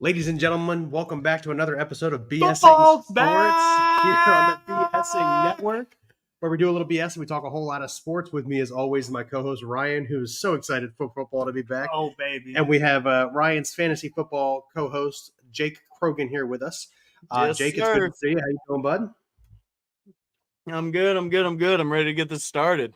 Ladies and gentlemen, welcome back to another episode of BSing Football's Sports back! here on the BSing Network, where we do a little BS and we talk a whole lot of sports. With me, as always, my co-host Ryan, who's so excited for football to be back. Oh, baby. And we have Ryan's fantasy football co-host, Jake Krogan, here with us. Yes, Jake, sir. it's good to see you. How you doing, bud? I'm good. I'm ready to get this started.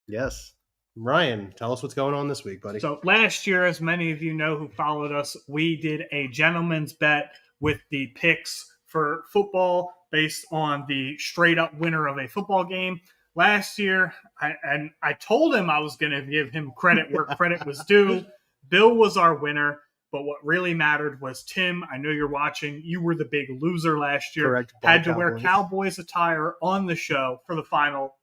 Yes. Ryan, tell us what's going on this week, buddy. So last year, as many of you know who followed us, we did a gentleman's bet with the picks for football based on the straight up winner of a football game. Last year, I told him I was going to give him credit where credit was due. Bill was our winner, but what really mattered was Tim. I know you're watching. You were the big loser last year. Correct. Had to wear Cowboys attire on the show for the final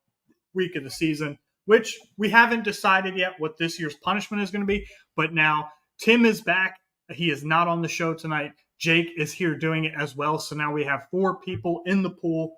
week of the season, which we haven't decided yet what this year's punishment is going to be. But now Tim is back. He is not on the show tonight. Jake is here doing it as well. So now we have 4 people in the pool.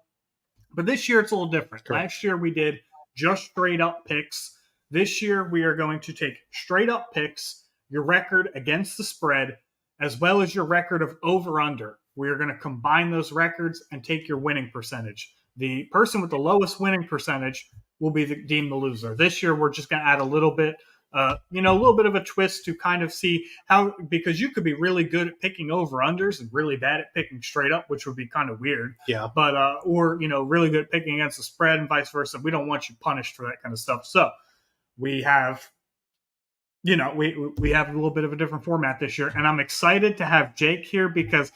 But this year it's a little different. Correct. Last year we did just straight up picks. This year we are going to take straight up picks, your record against the spread, as well as your record of over-under. We are going to combine those records and take your winning percentage. The person with the lowest winning percentage will be deemed the loser. This year, we're just going to add a little bit, a little bit of a twist to kind of see how, because you could be really good at picking over-unders and really bad at picking straight up, which would be kind of weird. Yeah. But, or really good at picking against the spread and vice versa. We don't want you punished for that kind of stuff. So we have, we have a little bit of a different format this year. And I'm excited to have Jake here because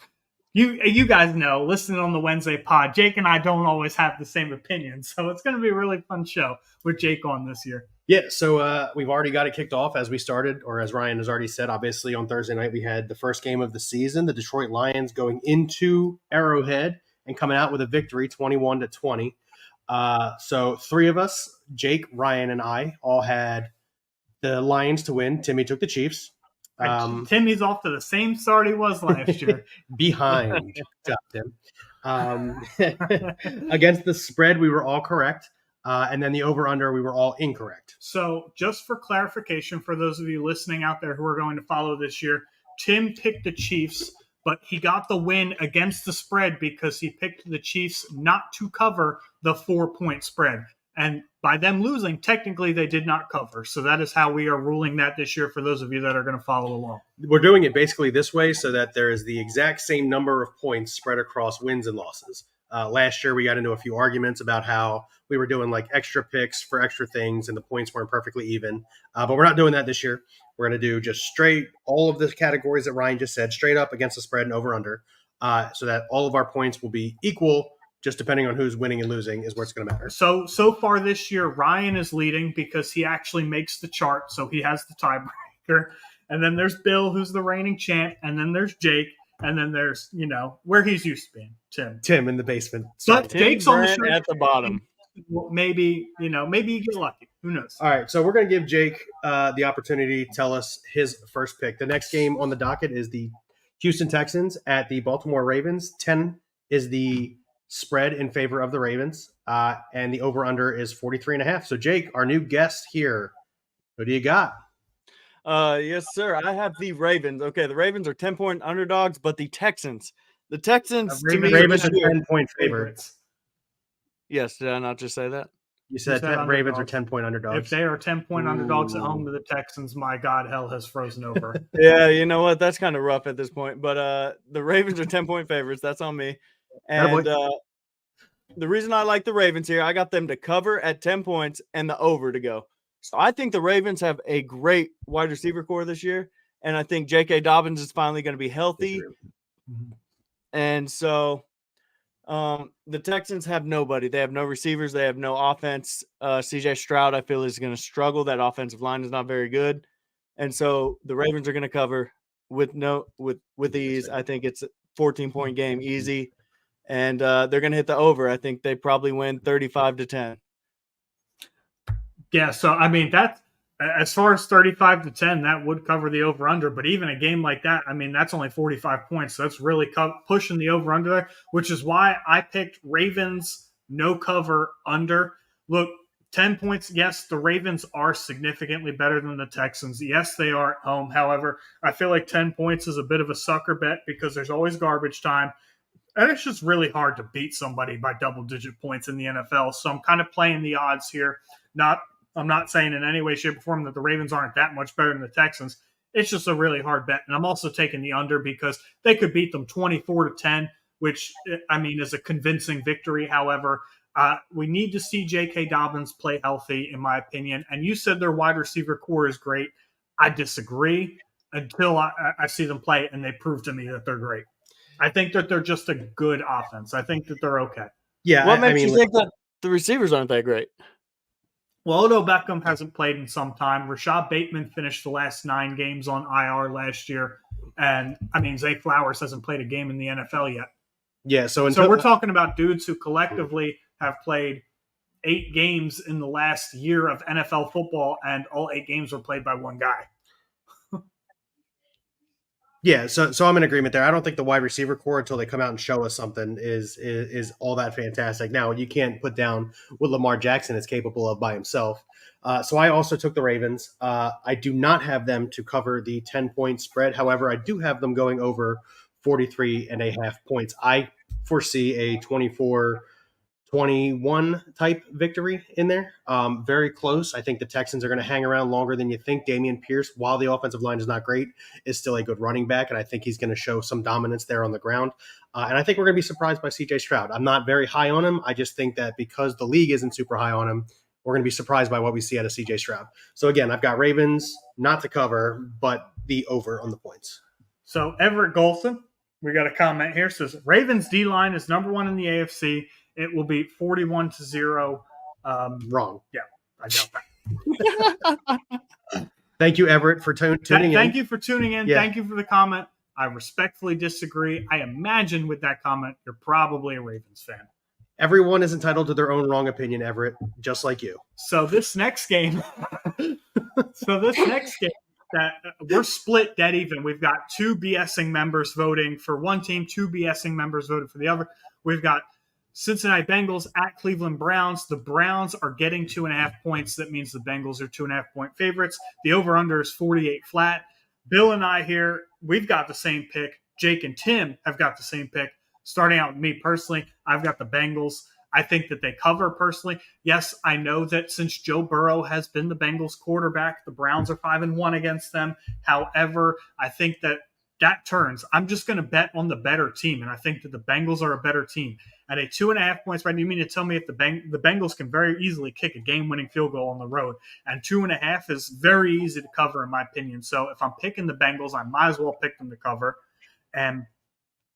you guys know, listening on the Wednesday pod, Jake and I don't always have the same opinion. So it's going to be a really fun show with Jake on this year. Yeah, so we've already got it kicked off as we started, or as Ryan has already said. Obviously, on Thursday night, we had the first game of the season, the Detroit Lions going into Arrowhead and coming out with a victory, 21-20. So 3 of us, Jake, Ryan, and I, all had the Lions to win. Timmy took the Chiefs. Timmy's off to the same start he was last year. Behind. Tim. Against the spread, we were all correct. And then the over-under, we were all incorrect. So just for clarification, for those of you listening out there who are going to follow this year, Tim picked the Chiefs, but he got the win against the spread because he picked the Chiefs not to cover the 4-point spread. And by them losing, technically they did not cover. So that is how we are ruling that this year for those of you that are going to follow along. We're doing it basically this way so that there is the exact same number of points spread across wins and losses. Last year, we got into a few arguments about how we were doing like extra picks for extra things and the points weren't perfectly even. But we're not doing that this year. We're going to do just straight all of the categories that Ryan just said, straight up against the spread and over under, so that all of our points will be equal. Just depending on who's winning and losing is where it's going to matter. So far this year, Ryan is leading because he actually makes the chart, so he has the tiebreaker. And then there's Bill, who's the reigning champ. And then there's Jake. And then there's, where he's used to being, Tim. Tim in the basement. But Jake's on the show at the bottom. Maybe you get lucky. Who knows? All right, so we're going to give Jake the opportunity to tell us his first pick. The next game on the docket is the Houston Texans at the Baltimore Ravens. 10 is the spread in favor of the Ravens, and the over-under is 43.5. So, Jake, our new guest here, who do you got? Yes, sir. I have the Ravens. Okay, the Ravens are 10-point underdogs, but the Texans to me, Ravens are 10-point favorites. Yes, did I not just say that? You said Ravens are 10-point underdogs. If they are 10-point underdogs at home to the Texans, my God, hell has frozen over. Yeah, you know what? That's kind of rough at this point. But the Ravens are 10-point favorites. That's on me. And the reason I like the Ravens here, I got them to cover at 10 points and the over to go. So I think the Ravens have a great wide receiver core this year. And I think J.K. Dobbins is finally going to be healthy. And so the Texans have nobody. They have no receivers. They have no offense. C.J. Stroud, I feel, is going to struggle. That offensive line is not very good. And so the Ravens are going to cover with ease. I think it's a 14-point game, easy. And they're going to hit the over. I think they probably win 35-10. Yeah, so, I mean, that's as far as 35-10, that would cover the over-under. But even a game like that, I mean, that's only 45 points. So that's really pushing the over-under there, which is why I picked Ravens no cover under. Look, 10 points. Yes, the Ravens are significantly better than the Texans. Yes, they are at home. However, I feel like 10 points is a bit of a sucker bet because there's always garbage time. And it's just really hard to beat somebody by double-digit points in the NFL. So I'm kind of playing the odds here. I'm not saying in any way, shape, or form that the Ravens aren't that much better than the Texans. It's just a really hard bet. And I'm also taking the under because they could beat them 24-10, which, I mean, is a convincing victory. However, we need to see J.K. Dobbins play healthy, in my opinion. And you said their wide receiver core is great. I disagree until I see them play and they prove to me that they're great. I think that they're just a good offense. I think that they're okay. Yeah. What makes you think that the receivers aren't that great? Well, Odell Beckham hasn't played in some time. Rashad Bateman finished the last 9 games on IR last year. And, I mean, Zay Flowers hasn't played a game in the NFL yet. Yeah, so we're talking about dudes who collectively have played 8 games in the last year of NFL football, and all 8 games were played by one guy. Yeah, so I'm in agreement there. I don't think the wide receiver core, until they come out and show us something, is all that fantastic. Now, you can't put down what Lamar Jackson is capable of by himself. So I also took the Ravens. I do not have them to cover the 10-point spread. However, I do have them going over 43.5 points. I foresee a 24-21 type victory in there. Very close. I think the Texans are going to hang around longer than you think. Dameon Pierce, while the offensive line is not great, is still a good running back, and I think he's going to show some dominance there on the ground. And I think we're going to be surprised by C.J. Stroud. I'm not very high on him. I just think that because the league isn't super high on him, we're going to be surprised by what we see out of C.J. Stroud. So again, I've got Ravens not to cover, but the over on the points. So Everett Golson, we got a comment here, says Ravens D-line is number 1 in the AFC. It will be 41-0. Wrong. Yeah, I doubt that. Thank you, Everett, for tuning in. Thank you for tuning in. Yeah. Thank you for the comment. I respectfully disagree. I imagine with that comment, you're probably a Ravens fan. Everyone is entitled to their own wrong opinion, Everett, just like you. So this next game, that we're split dead even. We've got 2 BSing members voting for one team, 2 BSing members voted for the other. We've got Cincinnati Bengals at Cleveland Browns. The Browns are getting 2.5 points. That means the Bengals are 2.5-point favorites. The over-under is 48 flat. Bill and I here, we've got the same pick. Jake and Tim have got the same pick. Starting out with me personally, I've got the Bengals. I think that they cover personally. Yes, I know that since Joe Burrow has been the Bengals quarterback, the Browns are 5-1 against them. However, I think that turns. I'm just going to bet on the better team, and I think that the Bengals are a better team. At a 2.5 points spread, you mean to tell me if the Bengals can very easily kick a game-winning field goal on the road, and 2.5 is very easy to cover in my opinion. So if I'm picking the Bengals, I might as well pick them to cover. And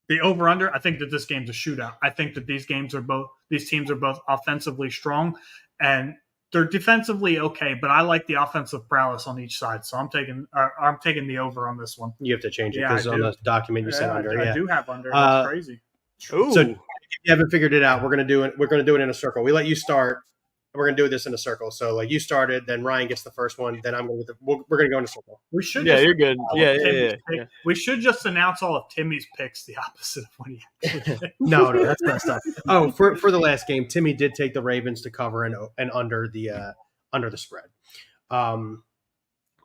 the over/under, I think that this game's a shootout. I think that these teams are both offensively strong, and they're defensively okay, but I like the offensive prowess on each side. So I'm taking the over on this one. You have to change it because on the document you said under. I do have under. That's crazy. Ooh. So if you haven't figured it out, we're gonna do it in a circle. We let you start. We're gonna do this in a circle. So like you started, then Ryan gets the first one, then we're gonna go in a circle. We should. Yeah, you're good. Yeah. We should just announce all of Timmy's picks the opposite of what he actually did. No, that's messed up. Oh, for the last game, Timmy did take the Ravens to cover and under the spread. Now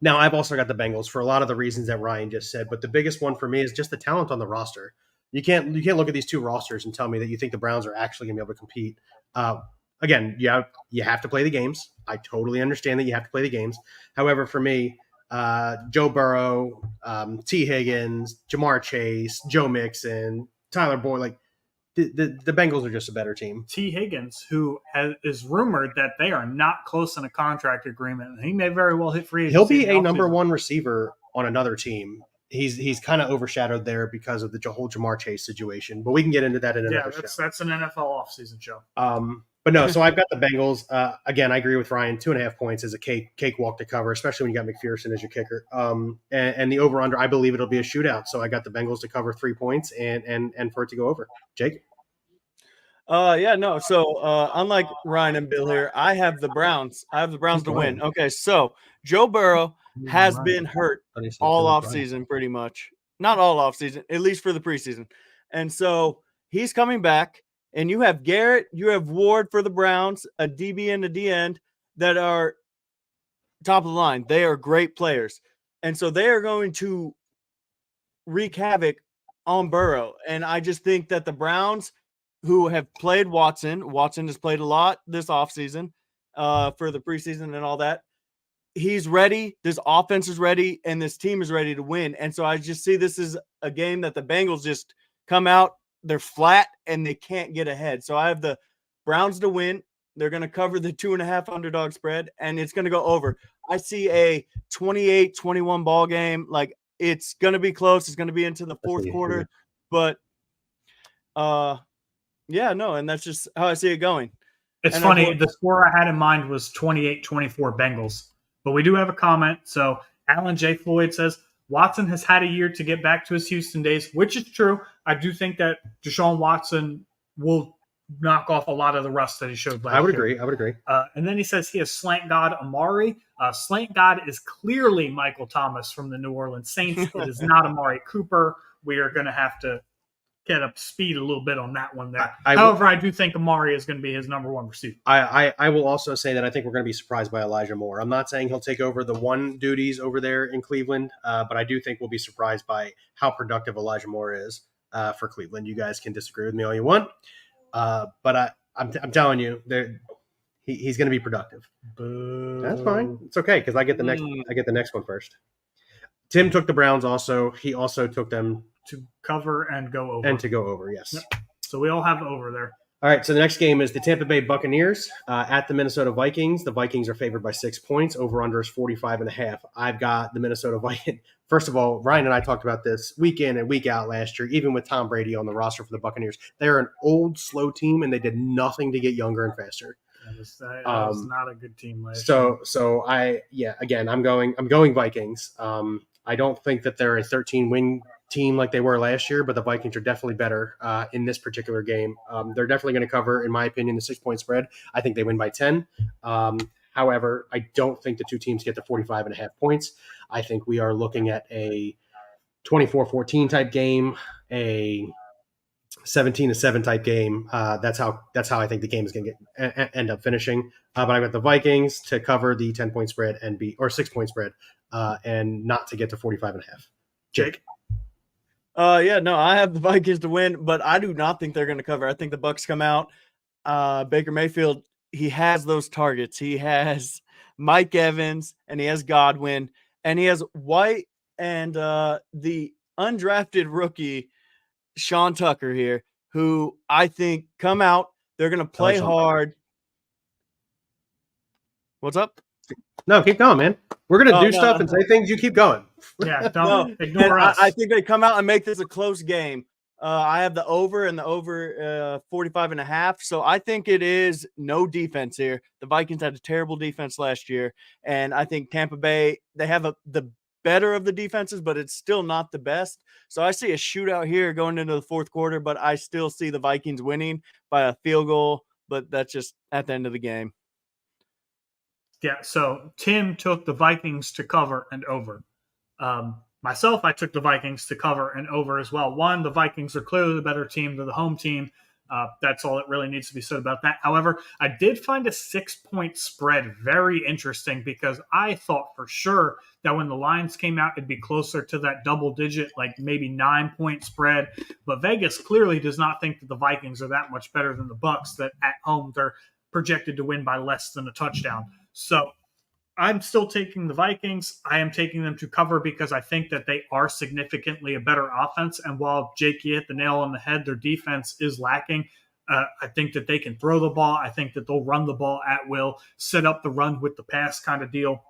I've also got the Bengals for a lot of the reasons that Ryan just said, but the biggest one for me is just the talent on the roster. You can't look at these 2 rosters and tell me that you think the Browns are actually going to be able to compete. Again, you have to play the games. I totally understand that you have to play the games. However, for me, Joe Burrow, T. Higgins, Jamar Chase, Joe Mixon, Tyler Boyd, like the Bengals are just a better team. T. Higgins, who is rumored that they are not close in a contract agreement, and he may very well hit free agency. He'll be a number 1 receiver on another team. He's kind of overshadowed there because of the whole Jamar Chase situation, but we can get into that in another show. That's an NFL offseason show. But no, so I've got the Bengals. Again, I agree with Ryan. 2.5 points is a cakewalk to cover, especially when you got McPherson as your kicker. And the over/under, I believe it'll be a shootout. So I got the Bengals to cover 3 points and for it to go over. Jake? So unlike Ryan and Bill here, I have the Browns. To win. Okay, so Joe Burrow has been hurt all offseason pretty much. Not all offseason, at least for the preseason. And so he's coming back. And you have Garrett, you have Ward for the Browns, a DB and a D end. that are top of the line. They are great players. And so they are going to wreak havoc on Burrow. And I just think that the Browns, who have played Watson has played a lot this offseason for the preseason and all that. He's ready. This offense is ready, and this team is ready to win. And so I just see this as a game that the Bengals just come out, they're flat, and they can't get ahead. So I have the Browns to win. They're going to cover the 2.5 underdog spread, and it's going to go over. I see a 28-21 ball game. Like, it's going to be close. It's going to be into the fourth quarter. But, yeah, no, and that's just how I see it going. It's funny. The score I had in mind was 28-24 Bengals. But we do have a comment. So Alan J. Floyd says, Watson has had a year to get back to his Houston days, which is true. I do think that Deshaun Watson will knock off a lot of the rust that he showed last year. I would agree. And then he says he has Slant God Amari. Slant God is clearly Michael Thomas from the New Orleans Saints. It is not Amari Cooper. We are going to have to get up to speed a little bit on that one there. However, I do think Amari is going to be his number one receiver. I will also say that I think we're going to be surprised by Elijah Moore. I'm not saying he'll take over the one duties over there in Cleveland, but I do think we'll be surprised by how productive Elijah Moore is for Cleveland. You guys can disagree with me all you want, but I'm telling you, he's going to be productive. Boo. That's fine. It's okay because I get the next one first. Tim took the Browns also. He also took them to cover and go over. And to go over, yes. Yep. So we all have over there. All right, so the next game is the Tampa Bay Buccaneers at the Minnesota Vikings. The Vikings are favored by 6 points. Over-under is 45.5. I've got the Minnesota Vikings. First of all, Ryan and I talked about this week in and week out last year, even with Tom Brady on the roster for the Buccaneers. They're an old, slow team, and they did nothing to get younger and faster. That was not a good team last year. So I'm going Vikings. I don't think that they're a 13-win team like they were last year, but the Vikings are definitely better in this particular game. They're definitely going to cover, in my opinion, the 6-point spread. I think they win by 10. However, I don't think the two teams get to 45.5 points. I think we are looking at a 24-14 type game, a 17-7 type game. That's how I think the game is going to end up finishing. But I got the Vikings to cover the 10-point spread and 6-point spread and not to get to 45.5. Jake. I have the Vikings to win, but I do not think they're going to cover. I think the Bucs come out. Baker Mayfield, he has those targets. He has Mike Evans, and he has Godwin, and he has White and the undrafted rookie Sean Tucker here, who I think come out. They're going to play hard. What's up? No, keep going, man. We're going to do stuff and say things. You keep going. Yeah, don't ignore us. I think they come out and make this a close game. I have the over 45.5. So I think it is no defense here. The Vikings had a terrible defense last year. And I think Tampa Bay, they have the better of the defenses, but it's still not the best. So I see a shootout here going into the fourth quarter, but I still see the Vikings winning by a field goal. But that's just at the end of the game. Yeah, so Tim took the Vikings to cover and over. Myself, I took the Vikings to cover and over as well. One, the Vikings are clearly the better team. They're the home team. That's all that really needs to be said about that. However, I did find a 6-point spread very interesting because I thought for sure that when the lines came out, it'd be closer to that double digit, like maybe 9-point spread. But Vegas clearly does not think that the Vikings are that much better than the Bucs, that at home they're projected to win by less than a touchdown. So I'm still taking the Vikings. I am taking them to cover because I think that they are significantly a better offense. And while Jake, you hit the nail on the head, their defense is lacking. I think that they can throw the ball. I think that they'll run the ball at will, set up the run with the pass kind of deal.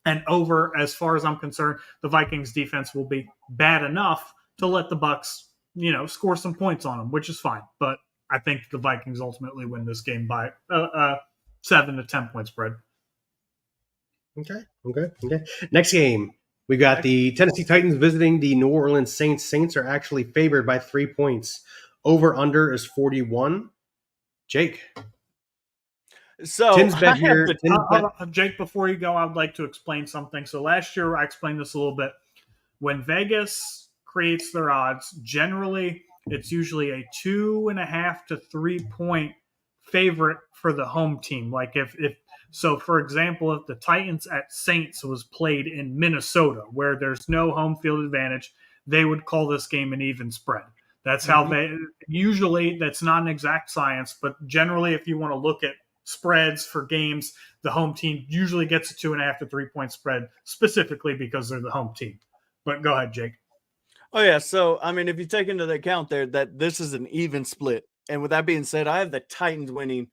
And over, as far as I'm concerned, the Vikings defense will be bad enough to let the Bucs, score some points on them, which is fine. But I think the Vikings ultimately win this game by 7 to 10 point spread. Okay. Next game, we got the Tennessee Titans visiting the New Orleans Saints. Saints are actually favored by 3 points. Over/under is 41. Jake. So Tim's bet here. Jake, before you go, I'd like to explain something. So last year, I explained this a little bit. When Vegas creates their odds, generally it's usually a 2.5 to 3 point favorite for the home team. Like if So, for example, if the Titans at Saints was played in Minnesota, where there's no home field advantage, they would call this game an even spread. That's how they usually, that's not an exact science, but generally, if you want to look at spreads for games, the home team usually gets a 2.5 to 3 point spread, specifically because they're the home team. But go ahead, Jake. Oh yeah, so I mean, if you take into the account there that this is an even split, and with that being said, I have the Titans winning,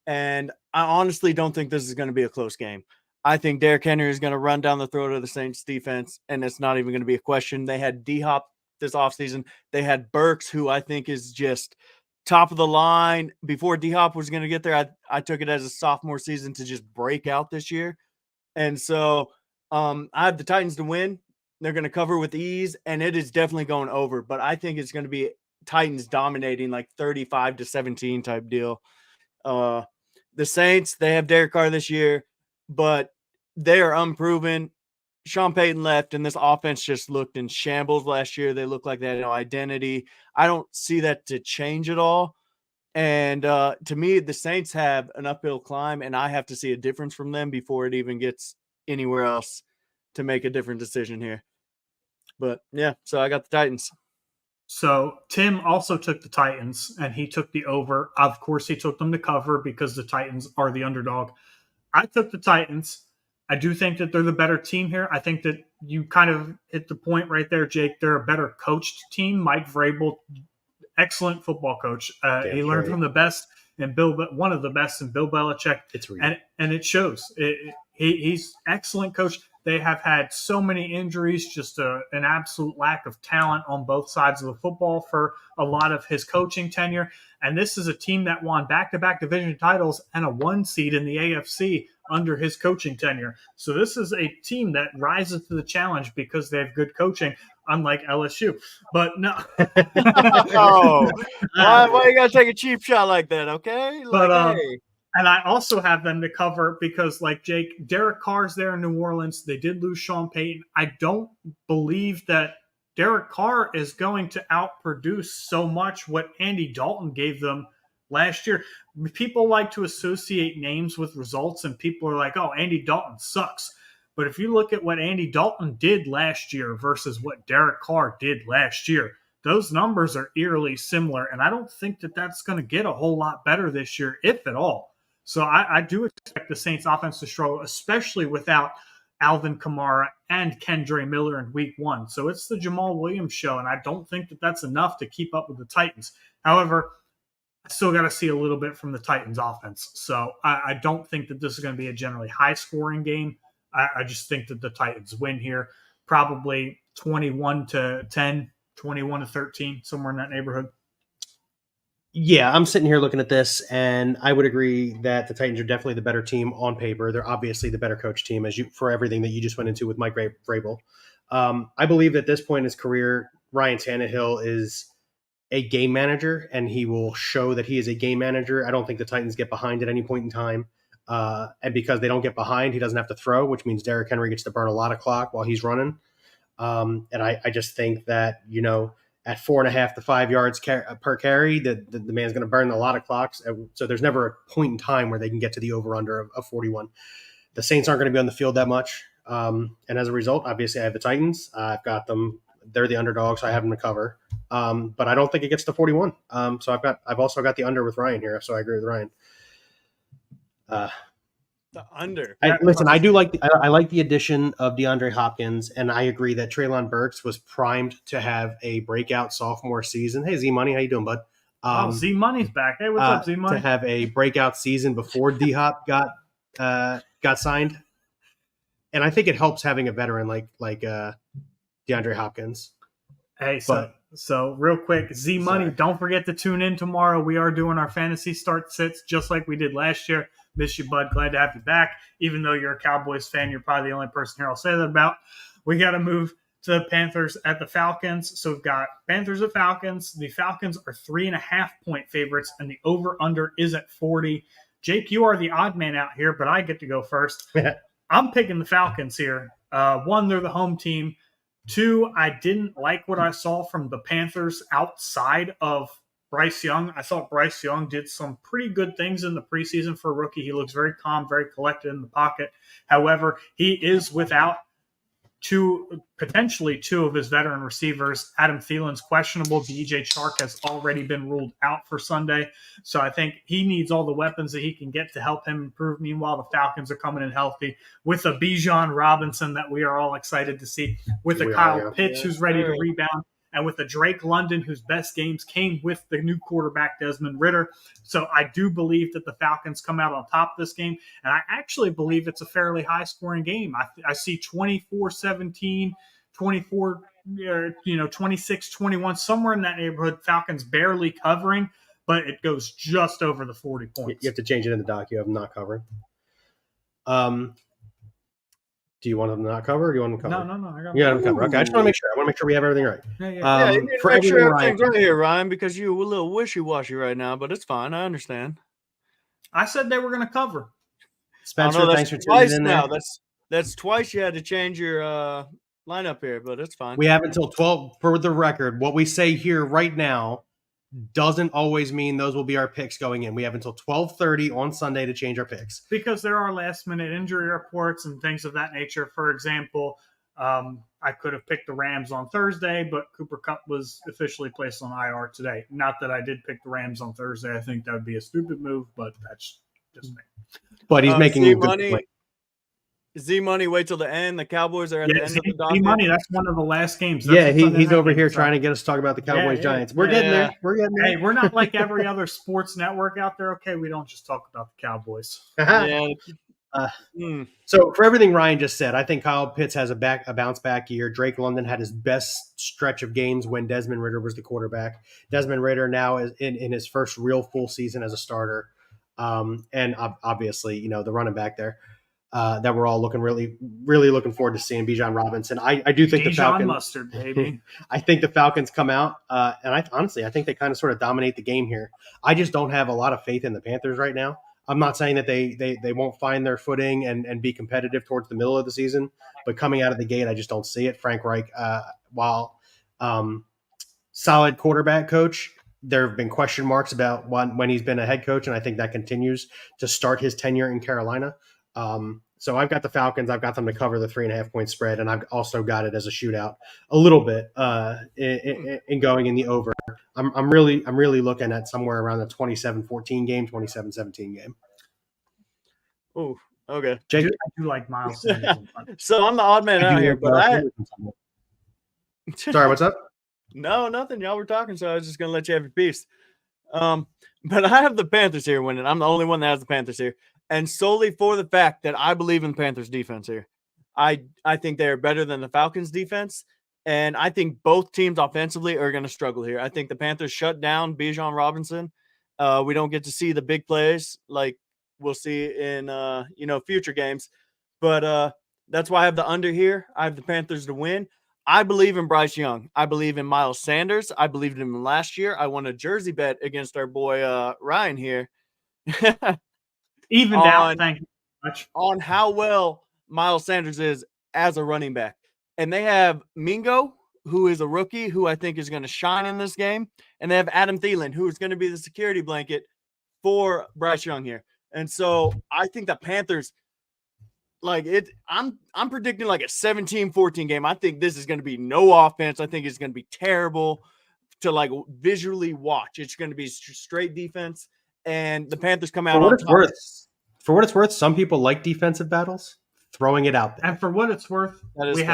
and I honestly don't think this is going to be a close game. I think Derrick Henry is going to run down the throat of the Saints defense, and it's not even going to be a question. They had D-Hop this offseason. They had Burks, who I think is just top of the line. Before D-Hop was going to get there, I took it as a sophomore season to just break out this year. And so I have the Titans to win. They're going to cover with ease, and it is definitely going over. But I think it's going to be Titans dominating, like 35-17 type deal. The Saints, they have Derek Carr this year, but they are unproven. Sean Payton left, and this offense just looked in shambles last year. They looked like they had no identity. I don't see that to change at all. And to me, the Saints have an uphill climb, and I have to see a difference from them before it even gets anywhere else to make a different decision here. But, yeah, so I got the Titans. So Tim also took the Titans, and he took the over. Of course, he took them to cover because the Titans are the underdog. I took the Titans. I do think that they're the better team here. I think that you kind of hit the point right there, Jake. They're a better coached team. Mike Vrabel, excellent football coach. He learned from the best and one of the best in Bill Belichick. It's real. And it shows. He's excellent coach. They have had so many injuries, just an absolute lack of talent on both sides of the football for a lot of his coaching tenure. And this is a team that won back-to-back division titles and a 1 seed in the AFC under his coaching tenure. So this is a team that rises to the challenge because they have good coaching, unlike LSU. But no. Oh, why you got to take a cheap shot like that, okay? But, hey. And I also have them to cover because, like Jake, Derek Carr's there in New Orleans. They did lose Sean Payton. I don't believe that Derek Carr is going to outproduce so much what Andy Dalton gave them last year. People like to associate names with results, and people are like, oh, Andy Dalton sucks. But if you look at what Andy Dalton did last year versus what Derek Carr did last year, those numbers are eerily similar, and I don't think that that's going to get a whole lot better this year, if at all. So I do expect the Saints offense to struggle, especially without Alvin Kamara and Kendre Miller in week 1. So it's the Jamal Williams show, and I don't think that that's enough to keep up with the Titans. However, I still got to see a little bit from the Titans offense. So I don't think that this is going to be a generally high-scoring game. I just think that the Titans win here, probably 21-10, 21-13, somewhere in that neighborhood. Yeah, I'm sitting here looking at this, and I would agree that the Titans are definitely the better team on paper. They're obviously the better coach team, for everything that you just went into with Mike Vrabel. I believe at this point in his career, Ryan Tannehill is a game manager, and he will show that he is a game manager. I don't think the Titans get behind at any point in time. And because they don't get behind, he doesn't have to throw, which means Derrick Henry gets to burn a lot of clock while he's running. And I just think that, at 4.5 to 5 yards per carry, the man's going to burn a lot of clocks. So there's never a point in time where they can get to the over-under of 41. The Saints aren't going to be on the field that much. And as a result, obviously I have the Titans. I've got them. They're the underdogs, so I have them to cover. But I don't think it gets to 41. So I've also got the under with Ryan here. So I agree with Ryan. The under. Listen, I like the addition of DeAndre Hopkins, and I agree that Treylon Burks was primed to have a breakout sophomore season. Hey, Z Money, how you doing, bud? Z Money's back. Hey, what's up, Z Money? To have a breakout season before D Hop got signed, and I think it helps having a veteran like DeAndre Hopkins. Hey, so real quick, Z Money, don't forget to tune in tomorrow. We are doing our fantasy start sits just like we did last year. Miss you, bud. Glad to have you back. Even though you're a Cowboys fan, you're probably the only person here I'll say that about. We got to move to the Panthers at the Falcons. So we've got Panthers at Falcons. The Falcons are 3.5-point favorites, and the over-under is at 40. Jake, you are the odd man out here, but I get to go first. I'm picking the Falcons here. 1, they're the home team. 2, I didn't like what I saw from the Panthers outside of Bryce Young. I thought Bryce Young did some pretty good things in the preseason for a rookie. He looks very calm, very collected in the pocket. However, he is without potentially two of his veteran receivers. Adam Thielen's questionable. DJ Chark has already been ruled out for Sunday. So I think he needs all the weapons that he can get to help him improve. Meanwhile, the Falcons are coming in healthy with a Bijan Robinson that we are all excited to see, with a Kyle Pitts who's ready to rebound, and with a Drake London whose best games came with the new quarterback Desmond Ridder. So I do believe that the Falcons come out on top of this game, and I actually believe it's a fairly high-scoring game. I see 24-17, 24, 26-21, somewhere in that neighborhood. Falcons barely covering, but it goes just over the 40 points. You have to change it in the doc. You have them not covering. Do you want them to not cover, or do you want them to cover? No. I got you got them to cover. Okay, I just want to make sure. I want to make sure we have everything right. Yeah. You need to make sure everything's right here, Ryan, because you're a little wishy-washy right now, but it's fine. I understand. I said they were going to cover. Spencer, thanks for tuning in now. there. That's twice you had to change your lineup here, but it's fine. We have until 12 for the record. What we say here right now doesn't always mean those will be our picks going in. We have until 12:30 on Sunday to change our picks. Because there are last-minute injury reports and things of that nature. For example, I could have picked the Rams on Thursday, but Cooper Kupp was officially placed on IR today. Not that I did pick the Rams on Thursday. I think that would be a stupid move, but that's just me. But he's making a good point. Z-Money, wait till the end. The Cowboys are at the end of the docket. Z-Money, that's one of the last games. He's over here trying to get us to talk about the Cowboys-Giants. We're getting there. We're getting there. Hey, we're not like every other sports network out there. Okay, we don't just talk about the Cowboys. So for everything Ryan just said, I think Kyle Pitts has a bounce back year. Drake London had his best stretch of games when Desmond Ridder was the quarterback. Desmond Ridder now is in his first real full season as a starter. And obviously, the running back there. That we're all really looking forward to seeing, Bijan Robinson. I do think the Falcons mustard, baby. I think the Falcons come out, and I think they kind of sort of dominate the game here. I just don't have a lot of faith in the Panthers right now. I'm not saying that they won't find their footing and be competitive towards the middle of the season, but coming out of the gate, I just don't see it. Frank Reich, while solid quarterback coach, there have been question marks about when he's been a head coach, and I think that continues to start his tenure in Carolina. So I've got the Falcons. I've got them to cover the 3.5 point spread, and I've also got it as a shootout a little bit in going in the over. I'm really looking at somewhere around the 27-14 game, 27-17 game. Oh, okay. Jake, I do like Miles Sanders. So I'm the odd man out here, but Sorry, what's up? No, nothing. Y'all were talking, so I was just gonna let you have your piece. But I have the Panthers here winning. I'm the only one that has the Panthers here. And solely for the fact that I believe in the Panthers defense here. I think they're better than the Falcons defense. And I think both teams offensively are going to struggle here. I think the Panthers shut down Bijan Robinson. We don't get to see the big plays like we'll see in, future games. But that's why I have the under here. I have the Panthers to win. I believe in Bryce Young. I believe in Miles Sanders. I believed in him last year. I won a jersey bet against our boy Ryan here. Even down, thank you very much. On how well Miles Sanders is as a running back. And they have Mingo, who is a rookie, who I think is going to shine in this game. And they have Adam Thielen, who is going to be the security blanket for Bryce Young here. And so I think the Panthers, I'm predicting like a 17-14 game. I think this is going to be no offense. I think it's going to be terrible to visually watch. It's going to be straight defense. And the Panthers come out For what it's worth, some people like defensive battles. Throwing it out there. And for what it's worth, we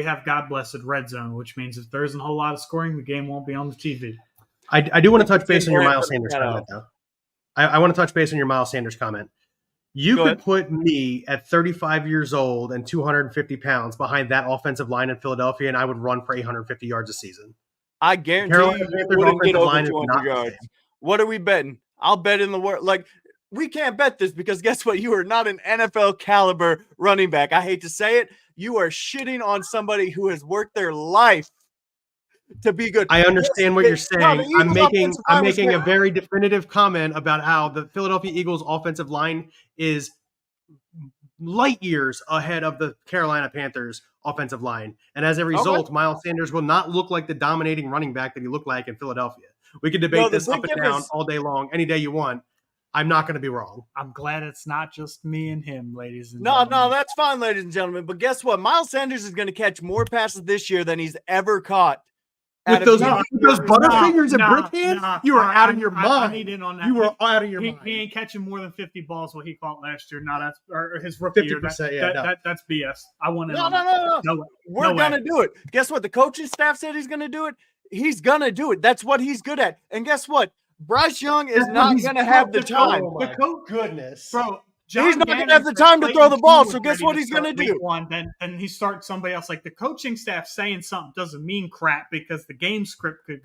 have God blessed red zone, which means if there isn't a whole lot of scoring, the game won't be on the TV. I do want to touch base on your Miles Sanders comment, though. I want to touch base on your Miles Sanders comment. You could put me at 35 years old and 250 pounds behind that offensive line in Philadelphia, and I would run for 850 yards a season. I guarantee you wouldn't get over 200 yards. What are we betting? I'll bet in the world. We can't bet this because guess what? You are not an NFL caliber running back. I hate to say it. You are shitting on somebody who has worked their life to be good. I understand what you're saying. I'm making a very definitive comment about how the Philadelphia Eagles offensive line is light years ahead of the Carolina Panthers offensive line. And as a result, Miles Sanders will not look like the dominating running back that he looked like in Philadelphia. We could debate the this up big and down difference- all day long, any day you want. I'm not going to be wrong. I'm glad it's not just me and him, ladies and No, gentlemen. that's fine, ladies and gentlemen. But guess what? Miles Sanders is going to catch more passes this year than he's ever caught. With those Butterfingers and Nah, brick hands, nah, you were I- out of your I mind. need in on that. You were out of your He mind. ain't catching more than 50 balls what he caught last year. No, that's or his rookie year. 50%, yeah, no. That's BS. I want in No, on no, that. no, no. No way. We're No way. going to do it. Guess what? The coaching staff said he's going to do it. He's going to do it. That's what he's good at. And guess what? Bryce Young is That's what not he's going to have the good at. time. Oh my goodness. Bro, He's not gonna have the time to throw the ball, so guess what he's gonna do? Then he starts somebody else. Like the coaching staff saying something doesn't mean crap because the game script could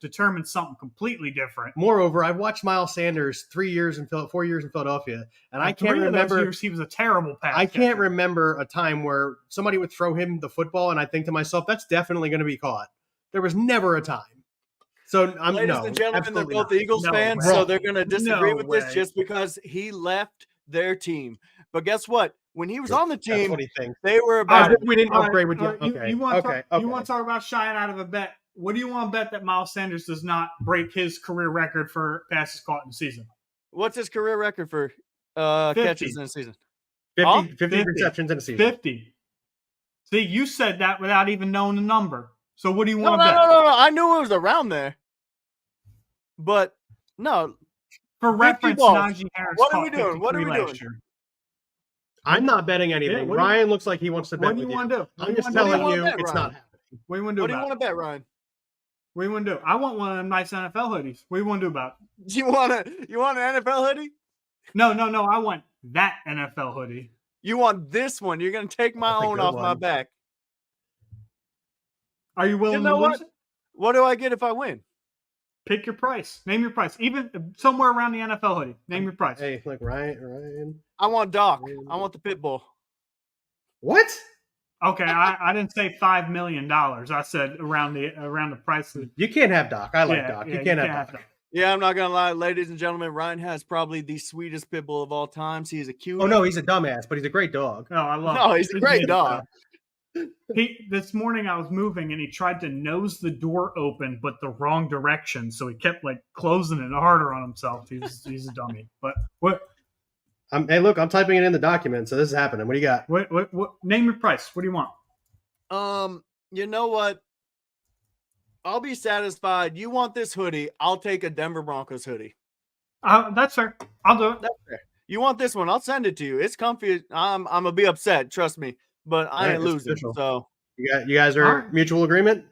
determine something completely different. Moreover, I've watched Miles Sanders 4 years in Philadelphia, and I can't 3 of those remember. years he was a terrible pass. I can't catcher. remember a time where somebody would throw him the football, and I think to myself, "That's definitely going to be caught." There was never a time. So I'm Ladies no, and gentlemen, they're absolutely both not. Eagles No fans, way. so they're gonna disagree No with this way. just because he left their team. But guess what? When he was on the That's team, what he thinks. they were As about if we didn't All right, upgrade with you. all right, Okay, you want okay. you want to talk about shying out of a bet? What do you want to bet that Miles Sanders does not break his career record for passes caught in the season? what's his career record for 50. catches in a season? 50, Huh? 50 50. receptions in a season. 50. See, you said that without even knowing the number. So what do you No, want no, to no, bet? no, no. I knew it was around there, but no. For 50 reference, balls. Najee Harris What are caught we doing? What are 53 we last doing? year. I'm not betting anything. Yeah, what do you- Ryan looks like he wants to bet What do you with want to do? I'm just what do you telling wanna you, bet, it's Ryan? not happening. What do you want to do What do you about want it? to bet, Ryan? What do you want to do? I want one of them nice NFL hoodies. What do you want to do about it? You want an NFL hoodie? No. I want that NFL hoodie. You want this one? You're gonna take my That's a own good off my one. back. Are you willing know to lose what? it? What do I get if I win? Pick your price. Name your price. Even somewhere around the NFL hoodie. Name your price. Hey, look, Ryan. I want Doc. I want the pit bull. What? Okay, I didn't say $5 million. I said around the price of You can't have Doc. I like Doc. You can't have Doc. Yeah, I'm not gonna lie, ladies and gentlemen. Ryan has probably the sweetest pit bull of all times. He is a cute. Oh no, he's a dumbass, but he's a great dog. No, I love. No, it. he's a great dog. This morning I was moving and he tried to nose the door open, but the wrong direction. So he kept like closing it harder on himself. He's a dummy. But what? Hey, look, I'm typing it in the document, so this is happening. What do you got? What? Name your price. What do you want? You know what? I'll be satisfied. You want this hoodie? I'll take a Denver Broncos hoodie. That's fair. I'll do it. That's fair. You want this one? I'll send it to you. It's comfy. I'm gonna be upset. Trust me, but I Alright, ain't it's losing. official. So You guys are Alright. mutual agreement?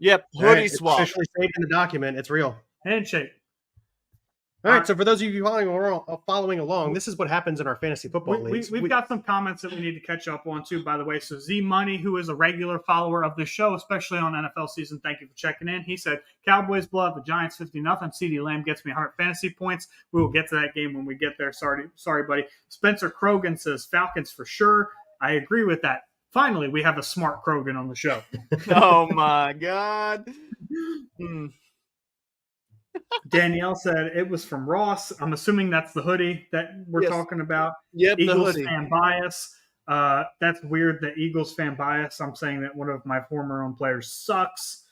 yep, All hoodie right, it's swap. officially saved in the document. It's real. Handshake. All right, Alright. so for those of you following along, this is what happens in our fantasy football leagues. We've got some comments that we need to catch up on too, by the way. So Z Money, who is a regular follower of the show, especially on NFL season, thank you for checking in. He said, Cowboys blow out the Giants 50-0. CeeDee Lamb gets me 100 fantasy points. We will get to that game when we get there. Sorry, buddy. Spencer Krogan says Falcons for sure. I agree with that. Finally, we have a smart Krogan on the show. Oh my god. Danielle said it was from Ross. I'm assuming that's the hoodie that we're Yes. talking about. Yep, the Eagles hoodie. fan bias. That's weird. The Eagles fan bias. I'm saying that one of my former own players sucks.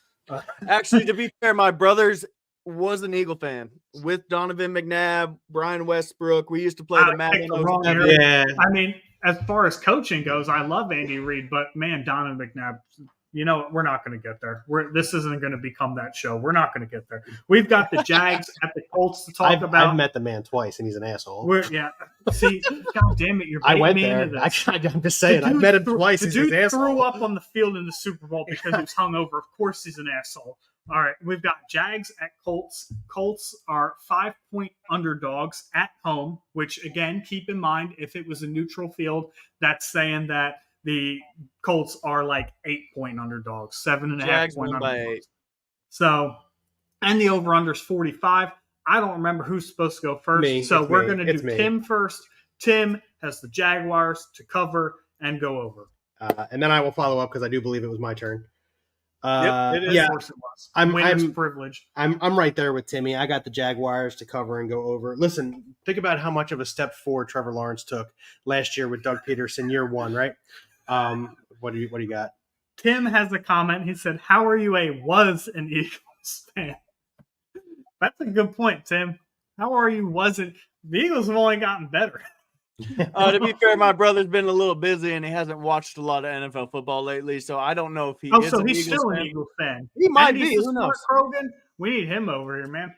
Actually, to be fair, my brothers was an Eagle fan with Donovan McNabb, Brian Westbrook. We used to play the I Madden. picked the wrong 07. era. Yeah. I mean, as far as coaching goes, I love Andy Reid, but man, Donovan McNabb. You know, we're not going to get there. This isn't going to become that show. We're not going to get there. We've got the Jags at the Colts to talk about. I've met the man twice, and he's an asshole. See, God damn it, you're I baiting went me there. into this. I'm just saying, The I dude met him threw- twice. The He's an dude asshole. threw up on the field in the Super Bowl because he was hungover. Of course, he's an asshole. All right, we've got Jags at Colts. Colts are 5-point underdogs at home, which, again, keep in mind, if it was a neutral field, that's saying that the Colts are like 8-point underdogs, 7.5 Jags point won by underdogs. 8. So, and the over-under is 45. I don't remember who's supposed to go first. Me. So It's we're me. going to It's do me. Tim first. Tim has the Jaguars to cover and go over. And then I will follow up because I do believe it was my turn. It is. Yeah, Of course it was. I'm- Winner's I'm- privilege. I'm right there with Timmy. I got the Jaguars to cover and go over. Listen, think about how much of a step forward Trevor Lawrence took last year with Doug Peterson, year one, right? What do you got? Tim has a comment. He said, "How are you was an Eagles fan?" That's a good point, Tim. How are you? The Eagles have only gotten better. To be fair, my brother's been a little busy and he hasn't watched a lot of NFL football lately, so I don't know if he is so an he's Eagles still fan. an Eagles fan. He might And be. he's Who the smart knows? Krogan. We need him over here, man.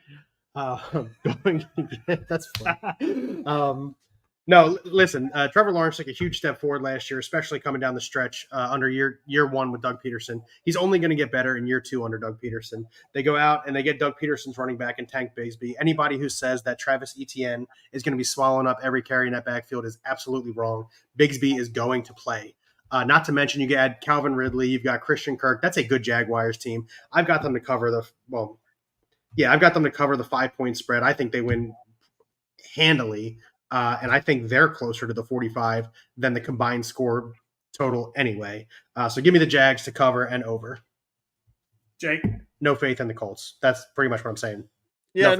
That's fun. No, listen, Trevor Lawrence took a huge step forward last year, especially coming down the stretch under year one with Doug Peterson. He's only going to get better in year two under Doug Peterson. They go out and they get Doug Peterson's running back and Tank Bigsby. Anybody who says that Travis Etienne is going to be swallowing up every carry in that backfield is absolutely wrong. Bigsby is going to play. Not to mention, you get Calvin Ridley, you've got Christian Kirk. That's a good Jaguars team. I've got them to cover the 5-point spread. I think they win handily. And I think they're closer to the 45 than the combined score total anyway. So give me the Jags to cover and over. Jake? No faith in the Colts. That's pretty much what I'm saying. Yeah,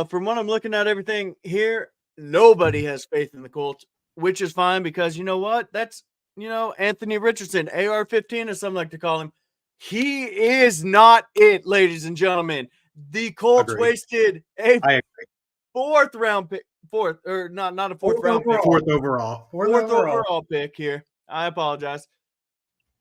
from what I'm looking at everything here, nobody has faith in the Colts, which is fine because you know what? That's, Anthony Richardson, AR-15 as some like to call him. He is not it, ladies and gentlemen. The Colts wasted a fourth round pick. Fourth round pick. Fourth overall Pick here. I apologize.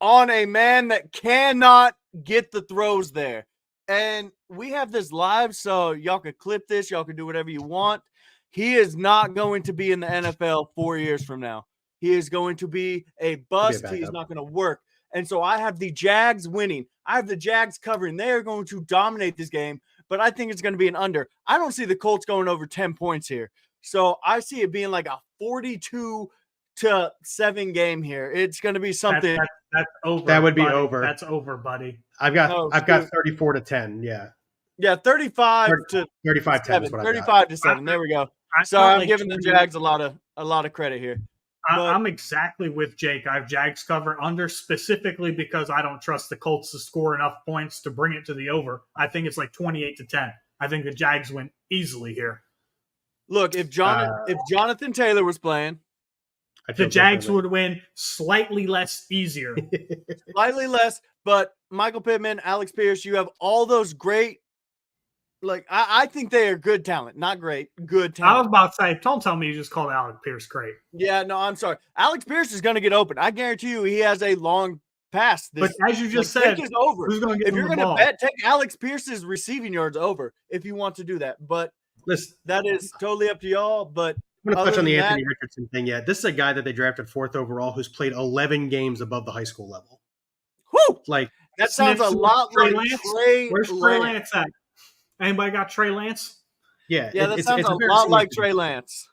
On a man that cannot get the throws there. And we have this live, so y'all can clip this. Y'all can do whatever you want. He is not going to be in the NFL 4 years from now. He is going to be a bust. He is not going to work. And so I have the Jags winning. I have the Jags covering. They are going to dominate this game, but I think it's going to be an under. I don't see the Colts going over 10 points here. So I see it being like a 42-7 game here. It's going to be something. That's over. That would be buddy. over. That's over, buddy. I've got 34-10. Yeah. Yeah, 35 to 35-10 is what 35 to 7. There we go. Sorry, I'm giving the Jags a lot of credit here. I'm exactly with Jake. I have Jags cover under specifically because I don't trust the Colts to score enough points to bring it to the over. I think it's like 28-10. I think the Jags win easily here. Look, if Jonathan Taylor was playing, the Jags would win slightly less easier. Slightly less, but Michael Pittman, Alex Pierce, you have all those great, I think they are good talent. Not great, good talent. I was about to say, don't tell me you just called Alex Pierce great. Yeah, no, I'm sorry. Alex Pierce is going to get open. I guarantee you he has a long pass. But as you just said, is over. Who's going to if you're going to bet, take Alex Pierce's receiving yards over if you want to do that. But listen, that is totally up to y'all. But I'm going to touch on the Anthony Richardson thing yet. This is a guy that they drafted 4th overall who's played 11 games above the high school level. Whoo! That sounds a lot like Trey. Where's Trey Lance at? Anybody got Trey Lance? Yeah. That sounds a lot like Trey Lance.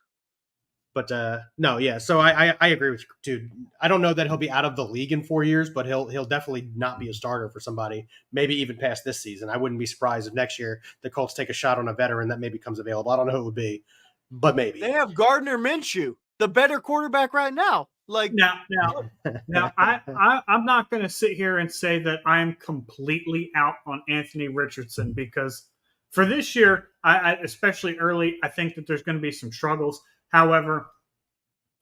But no, yeah. So I agree with you, dude. I don't know that he'll be out of the league in 4 years, but he'll definitely not be a starter for somebody, maybe even past this season. I wouldn't be surprised if next year the Colts take a shot on a veteran that maybe comes available. I don't know who it would be, but maybe. They have Gardner Minshew, the better quarterback right now. Now, I'm not going to sit here and say that I'm completely out on Anthony Richardson because for this year, I especially early, I think that there's going to be some struggles. However,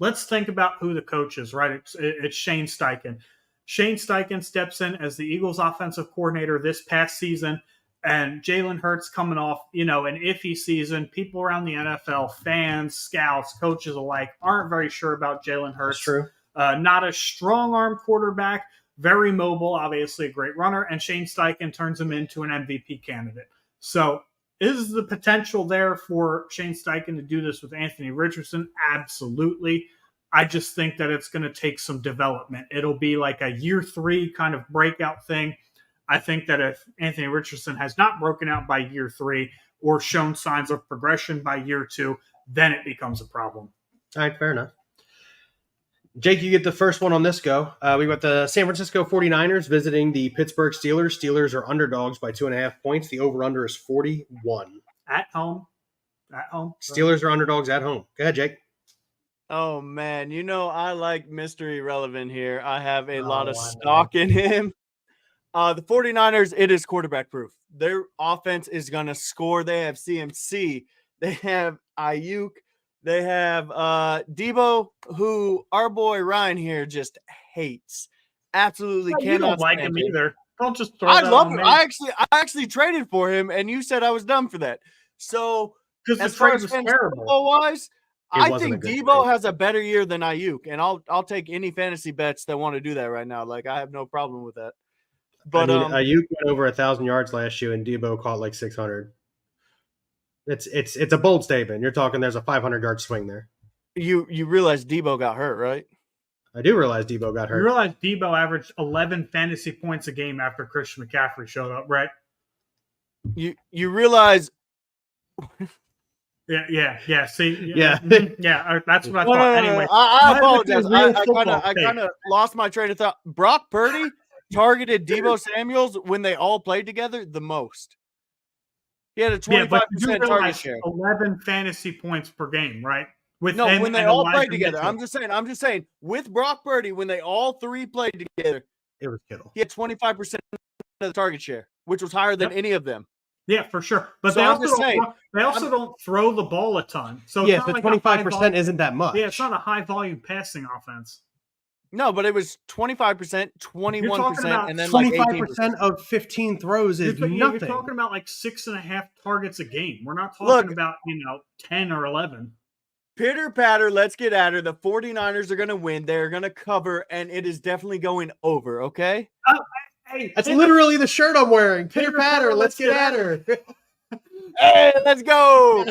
let's think about who the coach is, right? It's Shane Steichen. Shane Steichen steps in as the Eagles offensive coordinator this past season, and Jalen Hurts coming off, an iffy season. People around the NFL, fans, scouts, coaches alike, aren't very sure about Jalen Hurts. That's true. Not a strong-arm quarterback, very mobile, obviously a great runner, and Shane Steichen turns him into an MVP candidate. So is the potential there for Shane Steichen to do this with Anthony Richardson? Absolutely. I just think that it's going to take some development. It'll be like a year 3 kind of breakout thing. I think that if Anthony Richardson has not broken out by year 3 or shown signs of progression by year 2, then it becomes a problem. All right, fair enough. Jake, you get the first one on this go. We got the San Francisco 49ers visiting the Pittsburgh Steelers. Steelers are underdogs by 2.5 points. The over-under is 41. At home. Steelers are underdogs at home. Go ahead, Jake. Oh, man. I like Mr. Irrelevant here. I have a lot of stock in him. The 49ers, it is quarterback proof. Their offense is going to score. They have CMC. They have Ayuk. They have Debo, who our boy Ryan here just hates. Absolutely cannot like him either. Don't just throw I that love on it. me. I actually traded for him, and you said I was dumb for that. So Because the as far trade as was fantasy terrible. football wise, I wasn't a think good Debo trade. has a better year than Ayuk, and I'll take any fantasy bets that want to do that right now. Like I have no problem with that. But Ayuk went over 1,000 yards last year, and Debo caught like 600. It's a bold statement. You're talking there's a 500-yard swing there. you realize Debo got hurt, right? I do realize Debo got You hurt. realize Debo averaged 11 fantasy points a game after Christian McCaffrey showed up, right? You realize Yeah. See, Yeah. That's what I no, thought. no, no, Anyway, no. I Let me apologize. do real I football kind of lost my train of thought. Brock Purdy targeted Debo Samuels when they all played together the most. He had a 25% but you do target realize share. 11 fantasy points per game, right? When they all played together. I'm just saying, with Brock Purdy, when they all three played together, It was Kittle. he had 25% of the target share, which was higher than any of them. Yeah, for sure. But So they also don't throw the ball a ton. So Yeah, it's so not 25% isn't that much. Yeah, it's not a high volume passing offense. No, but it was 25%, 21%, and then like 25% of 15 throws is nothing. You're talking about like 6.5 targets a game. We're not talking about 10 or 11. Pitter patter, let's get at her. The 49ers are going to win. They're going to cover, and it is definitely going over, okay? Hey, That's literally the shirt I'm wearing. Pitter patter, let's get at her. Hey, let's go.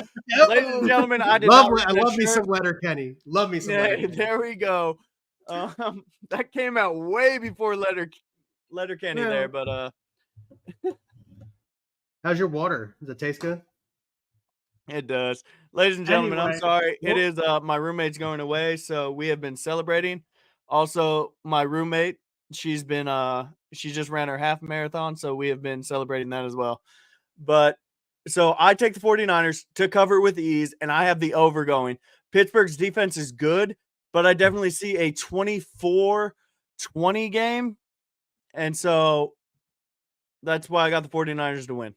Ladies and gentlemen, I love me some Letterkenny. Love me some Letterkenny. There we go. That came out way before Letterkenny there, but how's your water? Does it taste good? It does. Ladies and gentlemen, Anyway, I'm sorry. It is my roommate's going away, so we have been celebrating. Also, my roommate, she just ran her half marathon, so we have been celebrating that as well. But so I take the 49ers to cover with ease, and I have the over going. Pittsburgh's defense is good, but I definitely see a 24-20 game. And so that's why I got the 49ers to win.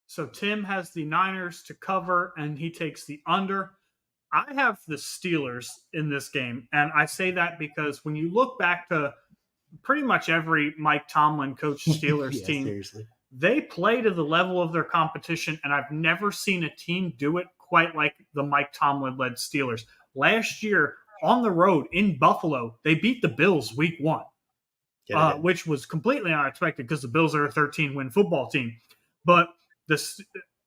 So Tim has the Niners to cover, and he takes the under. I have the Steelers in this game, and I say that because when you look back to pretty much every Mike Tomlin coached Steelers team, seriously. They play to the level of their competition, and I've never seen a team do it quite like the Mike Tomlin-led Steelers. Last year, on the road in Buffalo, they beat the Bills week 1, which was completely unexpected because the Bills are a 13-win football team. But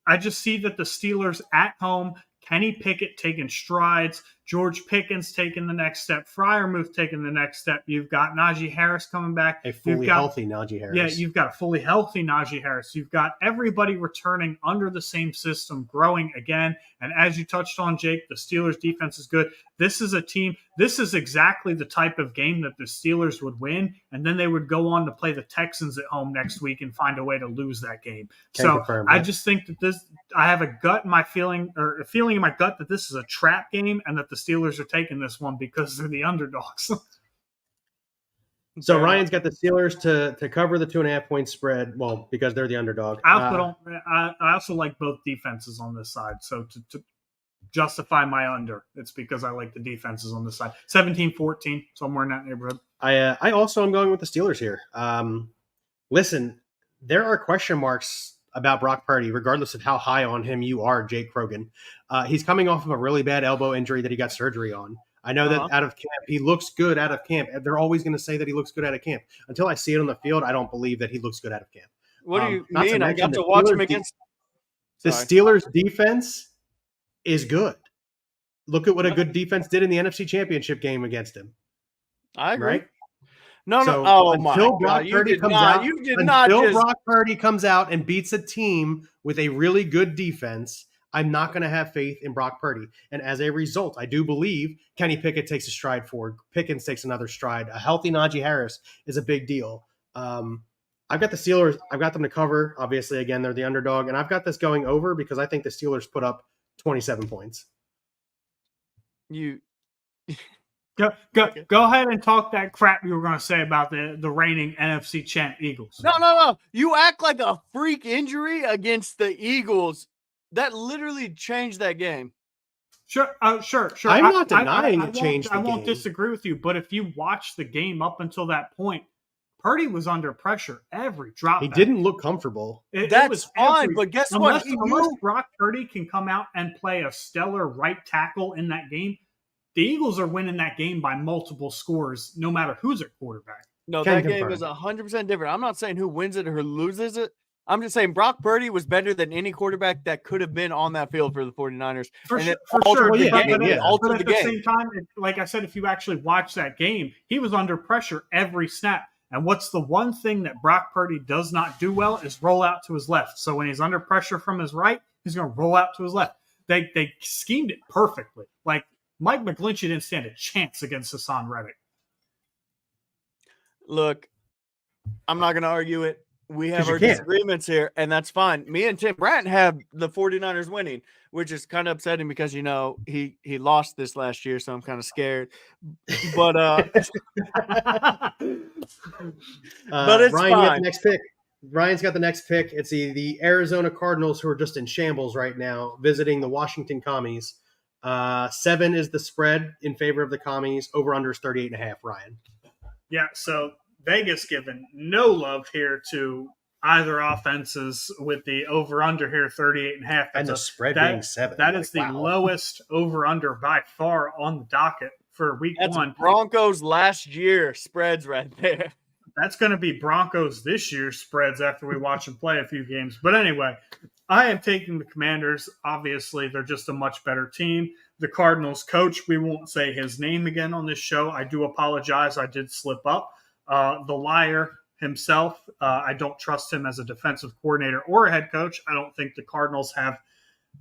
I just see that the Steelers at home, Kenny Pickett taking strides, George Pickens taking the next step, Freiermuth taking the next step. You've got Najee Harris coming back. A fully healthy Najee Harris. Yeah, you've got a fully healthy Najee Harris. You've got everybody returning under the same system, growing again. And as you touched on, Jake, the Steelers' defense is good. This is a team. This is exactly the type of game that the Steelers would win, and then they would go on to play the Texans at home next week and find a way to lose that game. I just think that I have a feeling in my gut that this is a trap game and that the Steelers are taking this one because they're the underdogs. So Ryan's got the Steelers to cover the 2.5-point spread. Well, because they're the underdog. I also like both defenses on this side. So to justify my under, it's because I like the defenses on this side. 17-14, somewhere in that neighborhood. I also am going with the Steelers here. Listen, there are question marks about Brock Purdy, regardless of how high on him you are, Jake Krogan. He's coming off of a really bad elbow injury that he got surgery on. I know that out of camp, he looks good out of camp. They're always going to say that he looks good out of camp. Until I see it on the field, I don't believe that he looks good out of camp. What do you mean? I got to watch him against the Steelers' defense is good. Look at what a good defense did in the NFC Championship game against him. I agree. Right? No. Oh my God! Until Brock Purdy comes out and beats a team with a really good defense, I'm not going to have faith in Brock Purdy. And as a result, I do believe Kenny Pickett takes a stride forward. Pickens takes another stride. A healthy Najee Harris is a big deal. I've got the Steelers. I've got them to cover. Obviously, again, they're the underdog. And I've got this going over because I think the Steelers put up 27 points. Go ahead and talk that crap you were going to say about the reigning NFC champ Eagles. No. You act like a freak injury against the Eagles. That literally changed that game. Sure. I'm not denying it changed the game. I won't disagree with you, but if you watch the game up until that point, Purdy was under pressure every drop. He back. didn't look comfortable. That's was fine, but guess what? Unless Brock Purdy can come out and play a stellar right tackle in that game, the Eagles are winning that game by multiple scores, no matter who's at quarterback. No, Can that game confirm. is 100% different. I'm not saying who wins it or who loses it. I'm just saying Brock Purdy was better than any quarterback that could have been on that field for the 49ers. For And sure. it For altered sure. the Well, game. yeah. It altered But the at the game. same time, like I said, if you actually watch that game, he was under pressure every snap. And what's the one thing that Brock Purdy does not do well is roll out to his left. So when he's under pressure from his right, he's going to roll out to his left. They schemed it perfectly. Like Mike McGlinchey didn't stand a chance against Hassan Reddick. Look, I'm not going to argue it. We have 'Cause you our can't. disagreements here, and that's fine. Me and Tim Bratton have the 49ers winning, which is kind of upsetting because, you know, he lost this last year, so I'm kind of scared. But But it's Ryan, you got fine. the next pick. Ryan's got the next pick. It's the Arizona Cardinals, who are just in shambles right now, visiting the Washington Commies. 7 is the spread in favor of the Commies. Over under is 38.5. Ryan. Yeah, so Vegas giving no love here to either offenses with the over-under here, 38.5. And the spread that- being 7. That Like, is the wow. lowest over-under by far on the docket for week That's one. Broncos last year spreads right there. That's going to be Broncos this year's spreads after we watch them play a few games. But anyway, I am taking the Commanders. Obviously, they're just a much better team. The Cardinals coach, we won't say his name again on this show. I do apologize. I did slip up. The liar himself, I don't trust him as a defensive coordinator or a head coach. I don't think the Cardinals have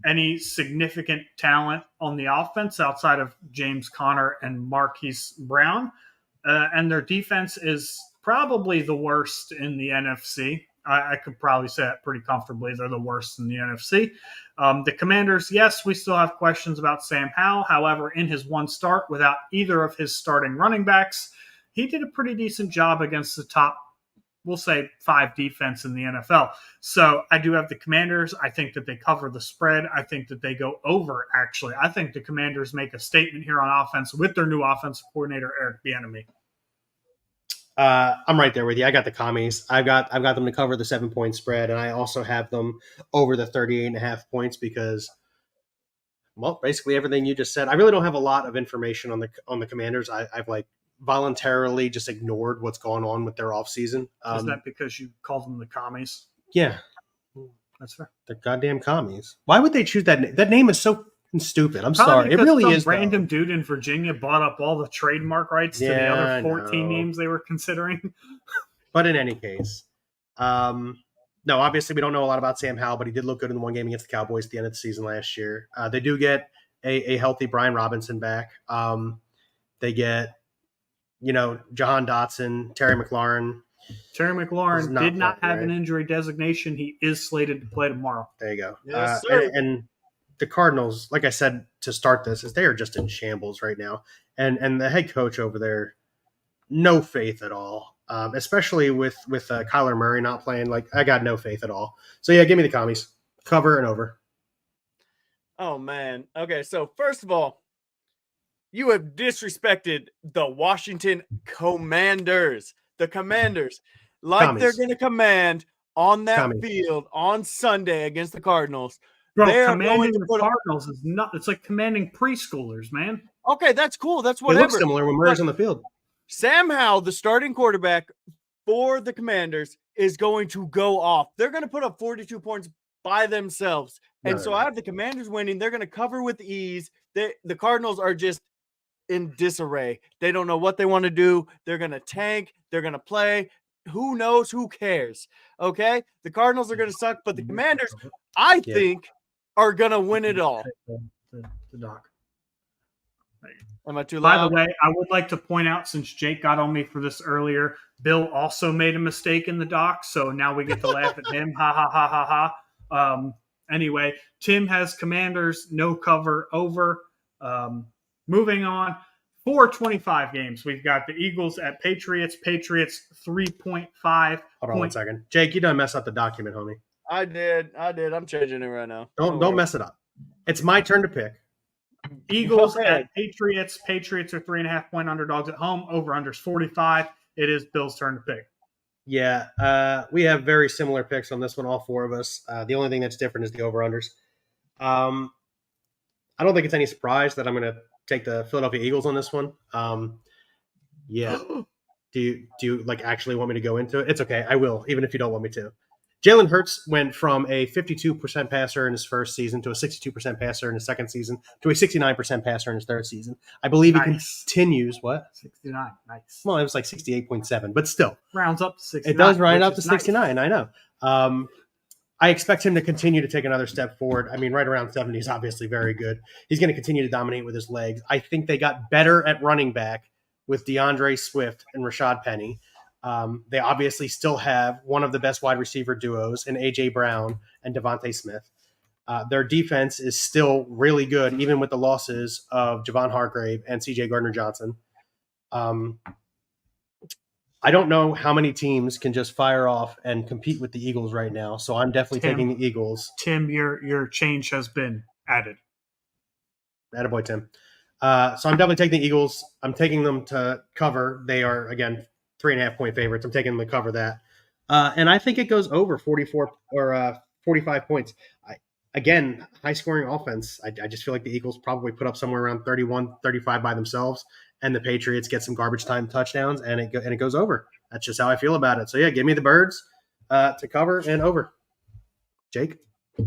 any significant talent on the offense outside of James Conner and Marquise Brown. And their defense is probably the worst in the NFC. I could probably say that pretty comfortably. They're the worst in the NFC. The Commanders, yes, we still have questions about Sam Howell. However, in his one start without either of his starting running backs, he did a pretty decent job against the top, we'll say, 5 defense in the NFL. So I do have the Commanders. I think that they cover the spread. I think that they go over, actually. I think the Commanders make a statement here on offense with their new offensive coordinator, Eric Bieniemy. I'm right there with you. I got the Commies. I've got them to cover the 7-point spread, and I also have them over the 38.5 points because, well, basically everything you just said. I really don't have a lot of information on the Commanders. I've like voluntarily just ignored what's going on with their offseason. Is that because you called them the commies? Yeah, That's fair. the goddamn Commies. Why would they choose that name? That name is so stupid. I'm Probably sorry. It because really some is. though. random dude in Virginia bought up all the trademark rights to the Yeah, I other 14 know. names they were considering. But in any case, no, obviously we don't know a lot about Sam Howell, but he did look good in the one game against the Cowboys at the end of the season last year. They do get a healthy Brian Robinson back. They get, Jahan Dotson, Terry McLaurin. Terry Does McLaurin not did not play, have right? an injury designation. He is slated to play tomorrow. There you go. Yes, sir. And the Cardinals, like I said to start this, is they are just in shambles right now. And the head coach over there, no faith at all. Especially with Kyler Murray not playing. Like, I got no faith at all. So yeah, give me the Commies. Cover and over. Oh, man. Okay, so first of all, you have disrespected the Washington Commanders. The Commanders, like Commies. they're going to command on that Commies. field on Sunday against the Cardinals. Bro, They are commanding going to the put- Cardinals is not. It's like commanding preschoolers, man. Okay, that's cool. That's They whatever. look similar when Murray's on the field. Sam Howell, the starting quarterback for the Commanders, is going to go off. They're going to put up 42 points by themselves. And No, so no. I have the Commanders winning. They're going to cover with ease. The Cardinals are just in disarray. They don't know what they want to do. They're going to tank. They're going to play. Who knows? Who cares? Okay? The Cardinals are going to suck, but the Commanders, I Yeah. think, are going to win it all. The doc. Am I too By loud? the way, I would like to point out, since Jake got on me for this earlier, Bill also made a mistake in the doc, so now we get to laugh at him. Ha ha ha ha ha. Anyway, Tim has Commanders, no cover, over. Moving on, 425 games. We've got the Eagles at Patriots. Patriots 3.5. Hold on one second. Jake, you done mess up the document, homie. I did. I'm changing it right now. Don't mess it up. It's my turn to pick. Eagles Go ahead. at Patriots. Patriots are 3.5 point underdogs at home. Over unders 45. It is Bill's turn to pick. Yeah, we have very similar picks on this one, all four of us. The only thing that's different is the over-unders. I don't think it's any surprise that I'm going to take the Philadelphia Eagles on this one. Yeah. Do you like actually want me to go into it? It's okay. I will, even if you don't want me to. Jalen Hurts went from a 52% passer in his first season to a 62% passer in his second season to a 69% passer in his third season. I believe he continues what? 69. Nice. Well, it was like 68.7, but still. Rounds up to 69. It does round up to 69, nice. I know. I expect him to continue to take another step forward. I mean, right around 70 is obviously very good. He's going to continue to dominate with his legs. I think they got better at running back with DeAndre Swift and Rashad Penny. They obviously still have one of the best wide receiver duos in A.J. Brown and Devontae Smith. Their defense is still really good, even with the losses of Javon Hargrave and C.J. Gardner-Johnson. I don't know how many teams can just fire off and compete with the Eagles right now, so I'm definitely taking the Eagles. Tim, your change has been added. Attaboy, Tim. So I'm definitely taking the Eagles. I'm taking them to cover. They are, again, 3.5-point favorites. I'm taking them to cover that. And I think it goes over 44 or 45 points. Again, high-scoring offense. I just feel like the Eagles probably put up somewhere around 31, 35 by themselves, and the Patriots get some garbage time touchdowns, and it goes over. That's just how I feel about it. So, yeah, give me the Birds to cover and over. Jake?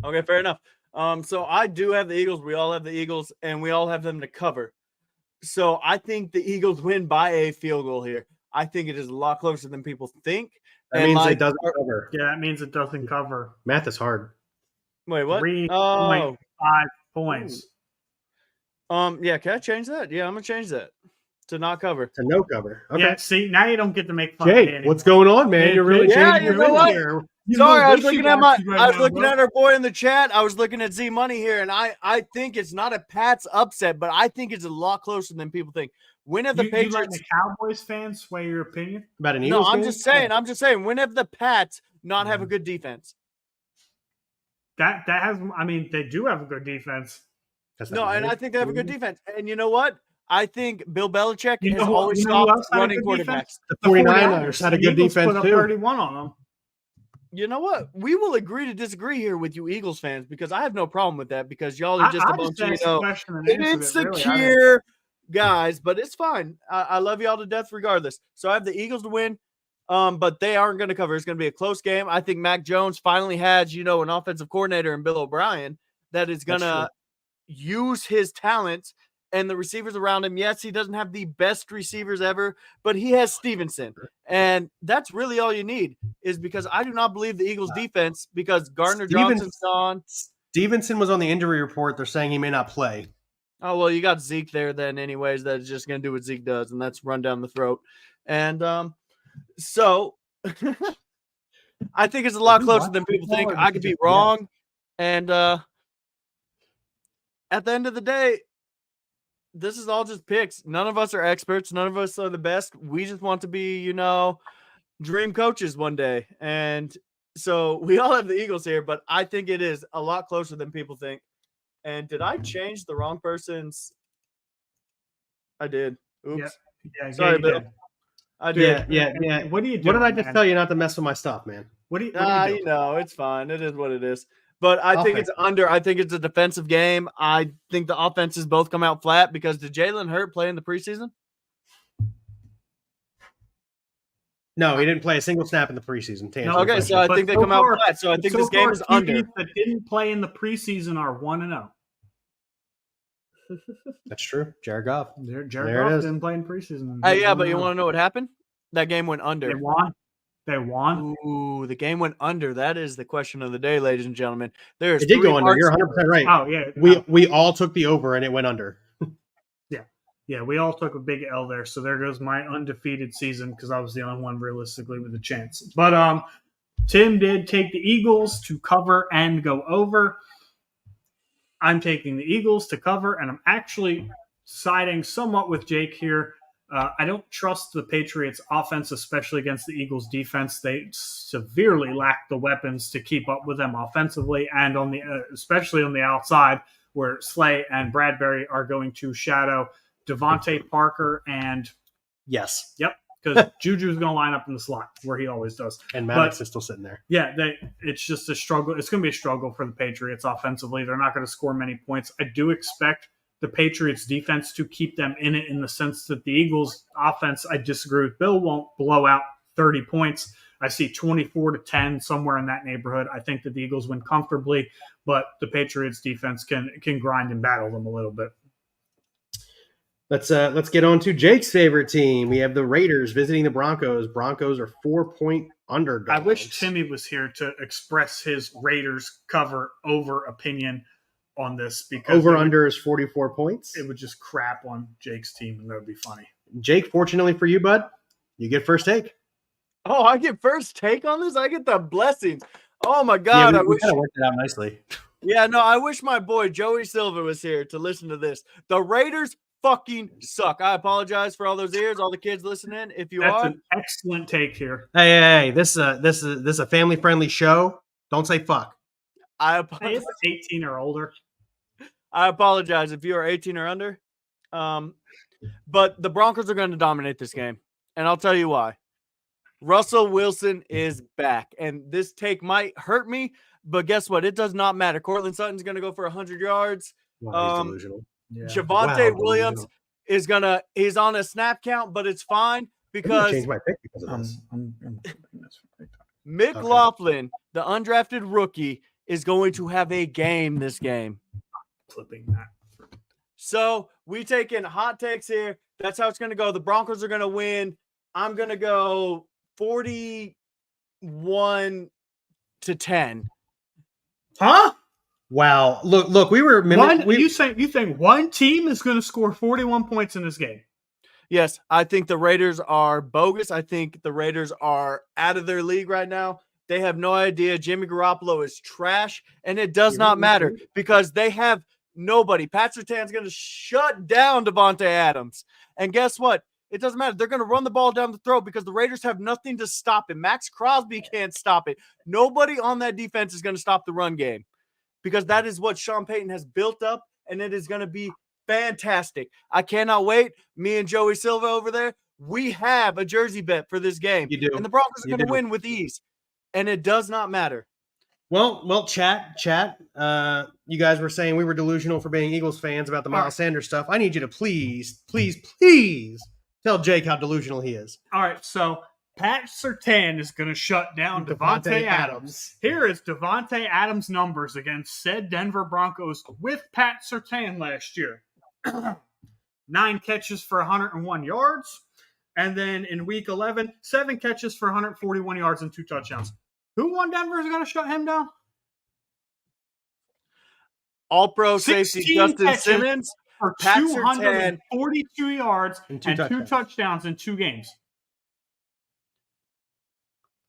Okay, fair enough. So I do have the Eagles. We all have the Eagles, and we all have them to cover. So I think the Eagles win by a field goal here. I think it is a lot closer than people think. That means it doesn't cover. Yeah, that means it doesn't cover. Math is hard. Wait, what? 3.5 points. Yeah, can I change that? Yeah, I'm gonna change that to not cover. To no cover. Okay. Yeah, see, now you don't get to make fun Jake, of Danny. what's going on, man? You're really changing you your know what? here. Sorry, I was looking at our boy in the chat. I was looking at Z Money here, and I think it's not a Pats upset, but I think it's a lot closer than people think. Win of the Patriots. You let the Cowboys fans sway your opinion about an Eagles? No, I'm just saying. Win of the Pats not have a good defense. That has. I mean, they do have a good defense. No, and I think they have a good defense. And you know what? I think Bill Belichick has always stopped running quarterbacks. The 49ers had a good defense put too. 31 on them. You know what? We will agree to disagree here with you Eagles fans because I have no problem with that because y'all are just a bunch of insecure guys, but it's fine. I love y'all to death regardless. So I have the Eagles to win, but they aren't going to cover. It's going to be a close game. I think Mac Jones finally has, an offensive coordinator in Bill O'Brien that is going to use his talents and the receivers around him. Yes, he doesn't have the best receivers ever, but he has Stevenson. And that's really all you need is because I do not believe the Eagles defense because Gardner-Johnson's gone. Stevenson was on the injury report. They're saying he may not play. Oh, well, you got Zeke there then anyways. That's just going to do what Zeke does, and that's run down the throat. And so I think it's a lot closer than people think. I could be wrong. And at the end of the day, this is all just picks. None of us are experts. None of us are the best. We just want to be, dream coaches one day. And so we all have the Eagles here, but I think it is a lot closer than people think. And did I change the wrong person's? I did. Oops. Yeah, sorry, Bill. I did. Yeah. What do you do? What did I just tell you not to mess with my stuff, man? What do you do? It's fine. It is what it is. But I think it's under. I think it's a defensive game. I think the offenses both come out flat because did Jalen Hurts play in the preseason? No, he didn't play a single snap in the preseason. Okay, so I think they come out flat. So I think this game is under. That didn't play in the preseason are 1-0. That's true. Jared Goff. Jared Goff didn't play in preseason. Yeah, but you want to know what happened? That game went under. They won. Ooh, the game went under. That is the question of the day, ladies and gentlemen. It did go under. You're 100% right. Oh, yeah. We all took the over, and it went under. Yeah, we all took a big L there. So there goes my undefeated season because I was the only one realistically with a chance. But Tim did take the Eagles to cover and go over. I'm taking the Eagles to cover, and I'm actually siding somewhat with Jake here. I don't trust the Patriots' offense, especially against the Eagles' defense. They severely lack the weapons to keep up with them offensively, and on the especially on the outside, where Slay and Bradbury are going to shadow Devontae Parker and because Juju's going to line up in the slot where he always does. And Maddox is still sitting there. Yeah, it's just a struggle. It's going to be a struggle for the Patriots offensively. They're not going to score many points. I do expect the Patriots defense to keep them in it, in the sense that the Eagles offense, I disagree with Bill, won't blow out 30 points. I see 24-10, somewhere in that neighborhood. I think that the Eagles win comfortably, but the Patriots defense can grind and battle them a little bit. Let's get on to Jake's favorite team. We have the Raiders visiting the Broncos. Broncos are 4-point underdogs. I wish Timmy was here to express his Raiders cover over opinion on this, because over under is 44 points. It would just crap on Jake's team, and that would be funny. Jake, fortunately for you, bud, you get first take. Oh, I get first take on this? I get the blessings. Oh, my God. Yeah, I wish kind of worked it out nicely. Yeah, no, I wish my boy Joey Silva was here to listen to this. The Raiders fucking suck. I apologize for all those ears, all the kids listening. If you That's are, an excellent take here. Hey, this is a family friendly show. Don't say fuck. I Hey, it's 18 or older. I apologize if you are 18 or under. But the Broncos are going to dominate this game, and I'll tell you why. Russell Wilson is back, and this take might hurt me, but guess what? It does not matter. Cortland Sutton's going to go for 100 yards. Wow, he's delusional. Yeah. Javonte Williams is he's on a snap count, but it's fine because change my pick because of this. McLaughlin, the undrafted rookie, is going to have a game this game. Clipping that. So we take in hot takes here. That's how it's going to go. The Broncos are going to win. I'm going to go 41-10. Huh? Wow. Look, we were you think one team is going to score 41 points in this game? Yes, I think the Raiders are bogus. I think the Raiders are out of their league right now. They have no idea. Jimmy Garoppolo is trash, and it does not matter because they have nobody. Pat Surtain's going to shut down Devontae Adams. And guess what? It doesn't matter. They're going to run the ball down the throat because the Raiders have nothing to stop it. Max Crosby can't stop it. Nobody on that defense is going to stop the run game because that is what Sean Payton has built up, and it is going to be fantastic. I cannot wait. Me and Joey Silva over there, we have a jersey bet for this game. You do. And the Broncos are going to win with ease. And it does not matter. Well, chat. You guys were saying we were delusional for being Eagles fans about the Miles Sanders stuff. I need you to please tell Jake how delusional he is. All right, so Pat Surtain is going to shut down Devontae Adams. Here is Devontae Adams' numbers against said Denver Broncos with Pat Surtain last year. 9 catches for 101 yards. And then in week 11, 7 catches for 141 yards and 2 touchdowns. Who won Denver is going to shut him down? All-pro safety Justin Simmons for 242 yards and 2 touchdowns in 2 games.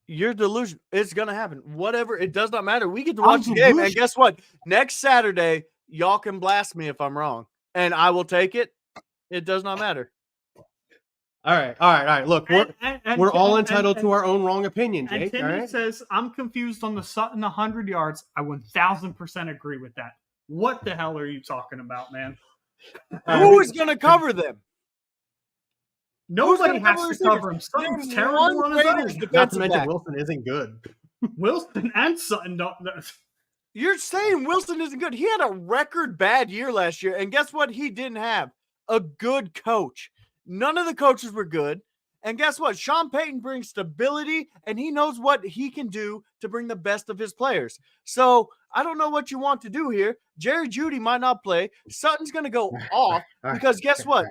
You're delusional. It's going to happen. Whatever. It does not matter. We get to watch the game. And guess what? Next Saturday, y'all can blast me if I'm wrong. And I will take it. It does not matter. All right. Look, we're all entitled to our own wrong opinion, Jake. And Timmy says, I'm confused on the Sutton 100 yards. I 1,000% agree with that. What the hell are you talking about, man? Who is going to cover them? Nobody has to cover him. Sutton's terrible on his own. Not to mention Wilson isn't good. Wilson and Sutton don't. You're saying Wilson isn't good. He had a record bad year last year. And guess what? He didn't have a good coach. None of the coaches were good. And guess what? Sean Payton brings stability, and he knows what he can do to bring the best of his players. So I don't know what you want to do here. Jerry Jeudy might not play. Sutton's going to go off because guess what?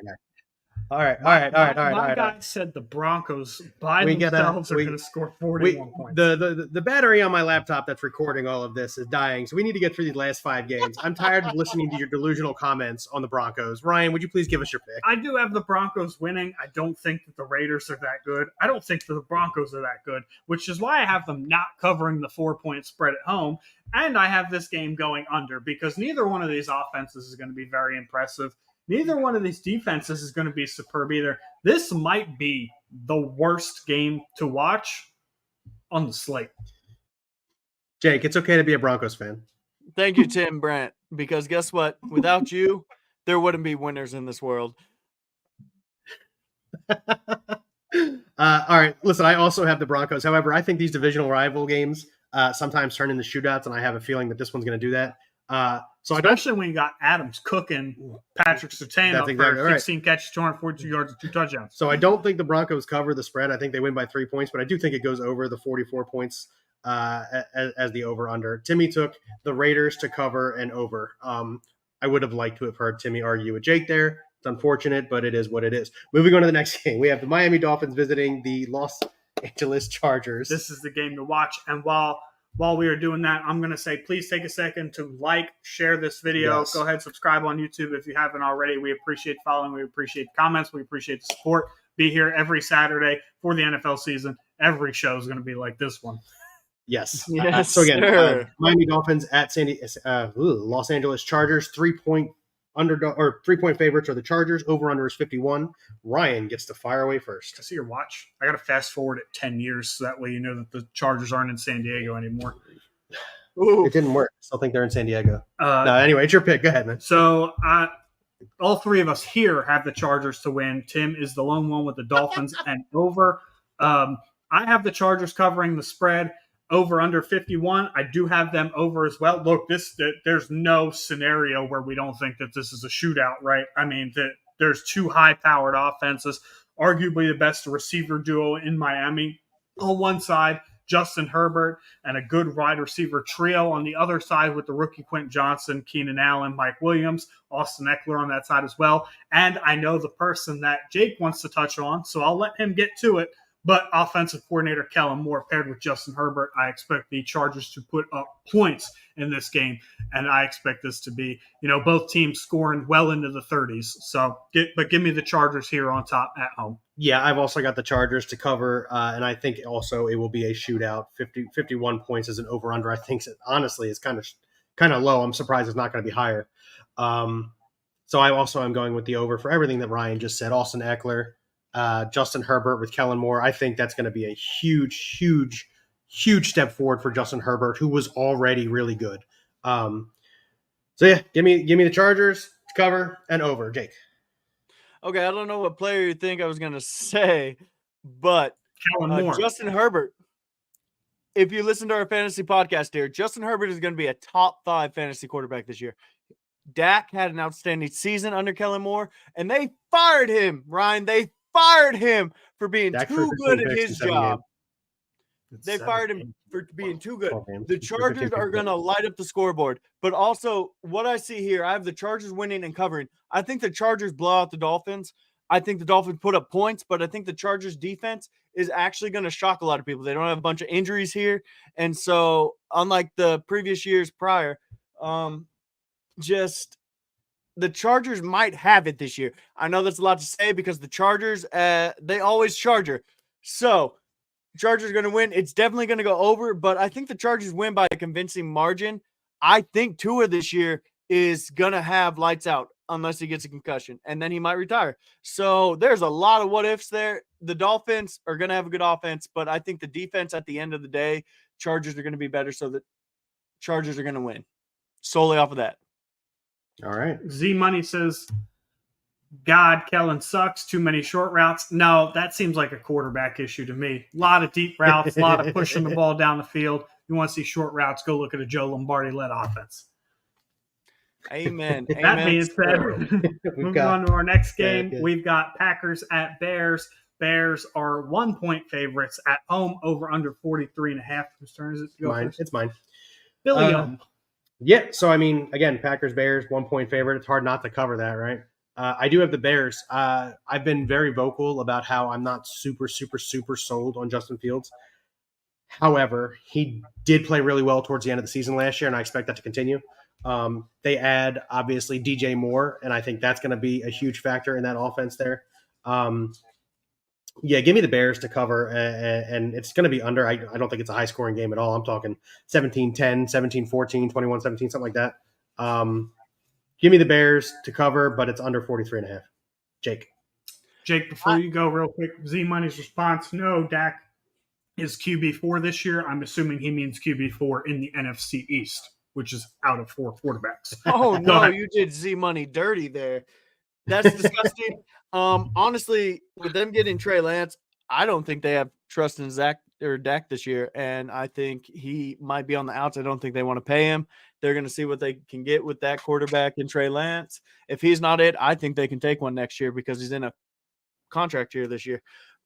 All right. My guy said the Broncos by themselves are going to score 41 points. The battery on my laptop that's recording all of this is dying, so we need to get through these last 5 games. I'm tired of listening to your delusional comments on the Broncos. Ryan, would you please give us your pick? I do have the Broncos winning. I don't think that the Raiders are that good. I don't think that the Broncos are that good, which is why I have them not covering the 4-point spread at home. And I have this game going under because neither one of these offenses is going to be very impressive. Neither one of these defenses is going to be superb either. This might be the worst game to watch on the slate. Jake, it's okay to be a Broncos fan. Thank you, Tim Brandt, because guess what? Without you, there wouldn't be winners in this world. All right. Listen, I also have the Broncos. However, I think these divisional rival games sometimes turn into shootouts, and I have a feeling that this one's going to do that. So especially when you got Adams cooking Patrick Surtain up exactly for 16 catches, 242 yards, and 2 touchdowns. So I don't think the Broncos cover the spread. I think they win by 3 points, but I do think it goes over the 44 points as the over-under. Timmy took the Raiders to cover and over. I would have liked to have heard Timmy argue with Jake there. It's unfortunate, but it is what it is. Moving on to the next game, we have the Miami Dolphins visiting the Los Angeles Chargers. This is the game to watch. And while we are doing that, I'm going to say, please take a second to like, share this video. Yes. Go ahead, subscribe on YouTube if you haven't already. We appreciate following. We appreciate the comments. We appreciate the support. Be here every Saturday for the NFL season. Every show is going to be like this one. Yes. Yes, so again, sir. Miami Dolphins at Los Angeles Chargers, 3-point underdog or 3-point favorites are the Chargers. Over under is 51. Ryan gets to fire away first. I see your watch. I got to fast forward it 10 years so that way you know that the Chargers aren't in San Diego anymore. Ooh. It didn't work. I still think they're in San Diego. No, anyway, it's your pick. Go ahead, man. So all three of us here have the Chargers to win. Tim is the lone one with the Dolphins and over. I have the Chargers covering the spread. Over under 51. I do have them over as well. Look, there's no scenario where we don't think that this is a shootout, right? I mean, there's two high-powered offenses, arguably the best receiver duo in Miami. On one side, Justin Herbert and a good wide receiver trio. On the other side with the rookie Quentin Johnson, Keenan Allen, Mike Williams, Austin Eckler on that side as well. And I know the person that Jake wants to touch on, so I'll let him get to it. But offensive coordinator Kellen Moore paired with Justin Herbert, I expect the Chargers to put up points in this game. And I expect this to be, both teams scoring well into the 30s. So, give me the Chargers here on top at home. Yeah, I've also got the Chargers to cover, and I think also it will be a shootout. 51 points as an over-under. I think, honestly, is kind of low. I'm surprised it's not going to be higher. So I also am going with the over for everything that Ryan just said. Austin Eckler, Justin Herbert with Kellen Moore. I think that's going to be a huge step forward for Justin Herbert, who was already really good. So yeah, give me the Chargers to cover and over. Jake. Okay, I don't know what player you think I was going to say, but Kellen Moore. Justin Herbert. If you listen to our fantasy podcast here, Justin Herbert is going to be a top 5 fantasy quarterback this year. Dak had an outstanding season under Kellen Moore, and they fired him, Ryan. They fired him for being too good at his job. They fired him for being too good. The Chargers are going to light up the scoreboard. But also, what I see here, I have the Chargers winning and covering. I think the Chargers blow out the Dolphins. I think the Dolphins put up points, but I think the Chargers defense is actually going to shock a lot of people. They don't have a bunch of injuries here. And so, unlike the previous years prior, the Chargers might have it this year. I know that's a lot to say because the Chargers, they always Charger. So, Chargers are going to win. It's definitely going to go over, but I think the Chargers win by a convincing margin. I think Tua this year is going to have lights out unless he gets a concussion, and then he might retire. So, there's a lot of what ifs there. The Dolphins are going to have a good offense, but I think the defense at the end of the day, Chargers are going to be better, so the Chargers are going to win solely off of that. All right. Z Money says, God, Kellen sucks. Too many short routes. No, that seems like a quarterback issue to me. A lot of deep routes, a lot of pushing the ball down the field. You want to see short routes, go look at a Joe Lombardi-led offense. Amen. That being said, moving on to our next game, we've got Packers at Bears. Bears are 1-point favorites at home, over under 43.5. Whose turn is it to go first? It's mine. Billy. Yeah, so I mean, again, Packers, Bears, 1-point favorite. It's hard not to cover that, right? I do have the Bears. I've been very vocal about how I'm not super sold on Justin Fields. However, he did play really well towards the end of the season last year, and I expect that to continue. They add, obviously, DJ Moore, and I think that's going to be a huge factor in that offense there. Yeah, give me the Bears to cover, and it's going to be under. I don't think it's a high-scoring game at all. I'm talking 17-10, 17-14, 21-17, something like that. Give me the Bears to cover, but it's under 43.5. Jake, before you go real quick, Z Money's response, no, Dak is QB4 this year. I'm assuming he means QB4 in the NFC East, which is out of 4 quarterbacks. Oh, no, you did Z Money dirty there. That's disgusting. Honestly, with them getting Trey Lance, I don't think they have trust in Zach or Dak this year, and I think he might be on the outs. I don't think they want to pay him. They're going to see what they can get with that quarterback in Trey Lance. If he's not it, I think they can take one next year because he's in a contract year this year.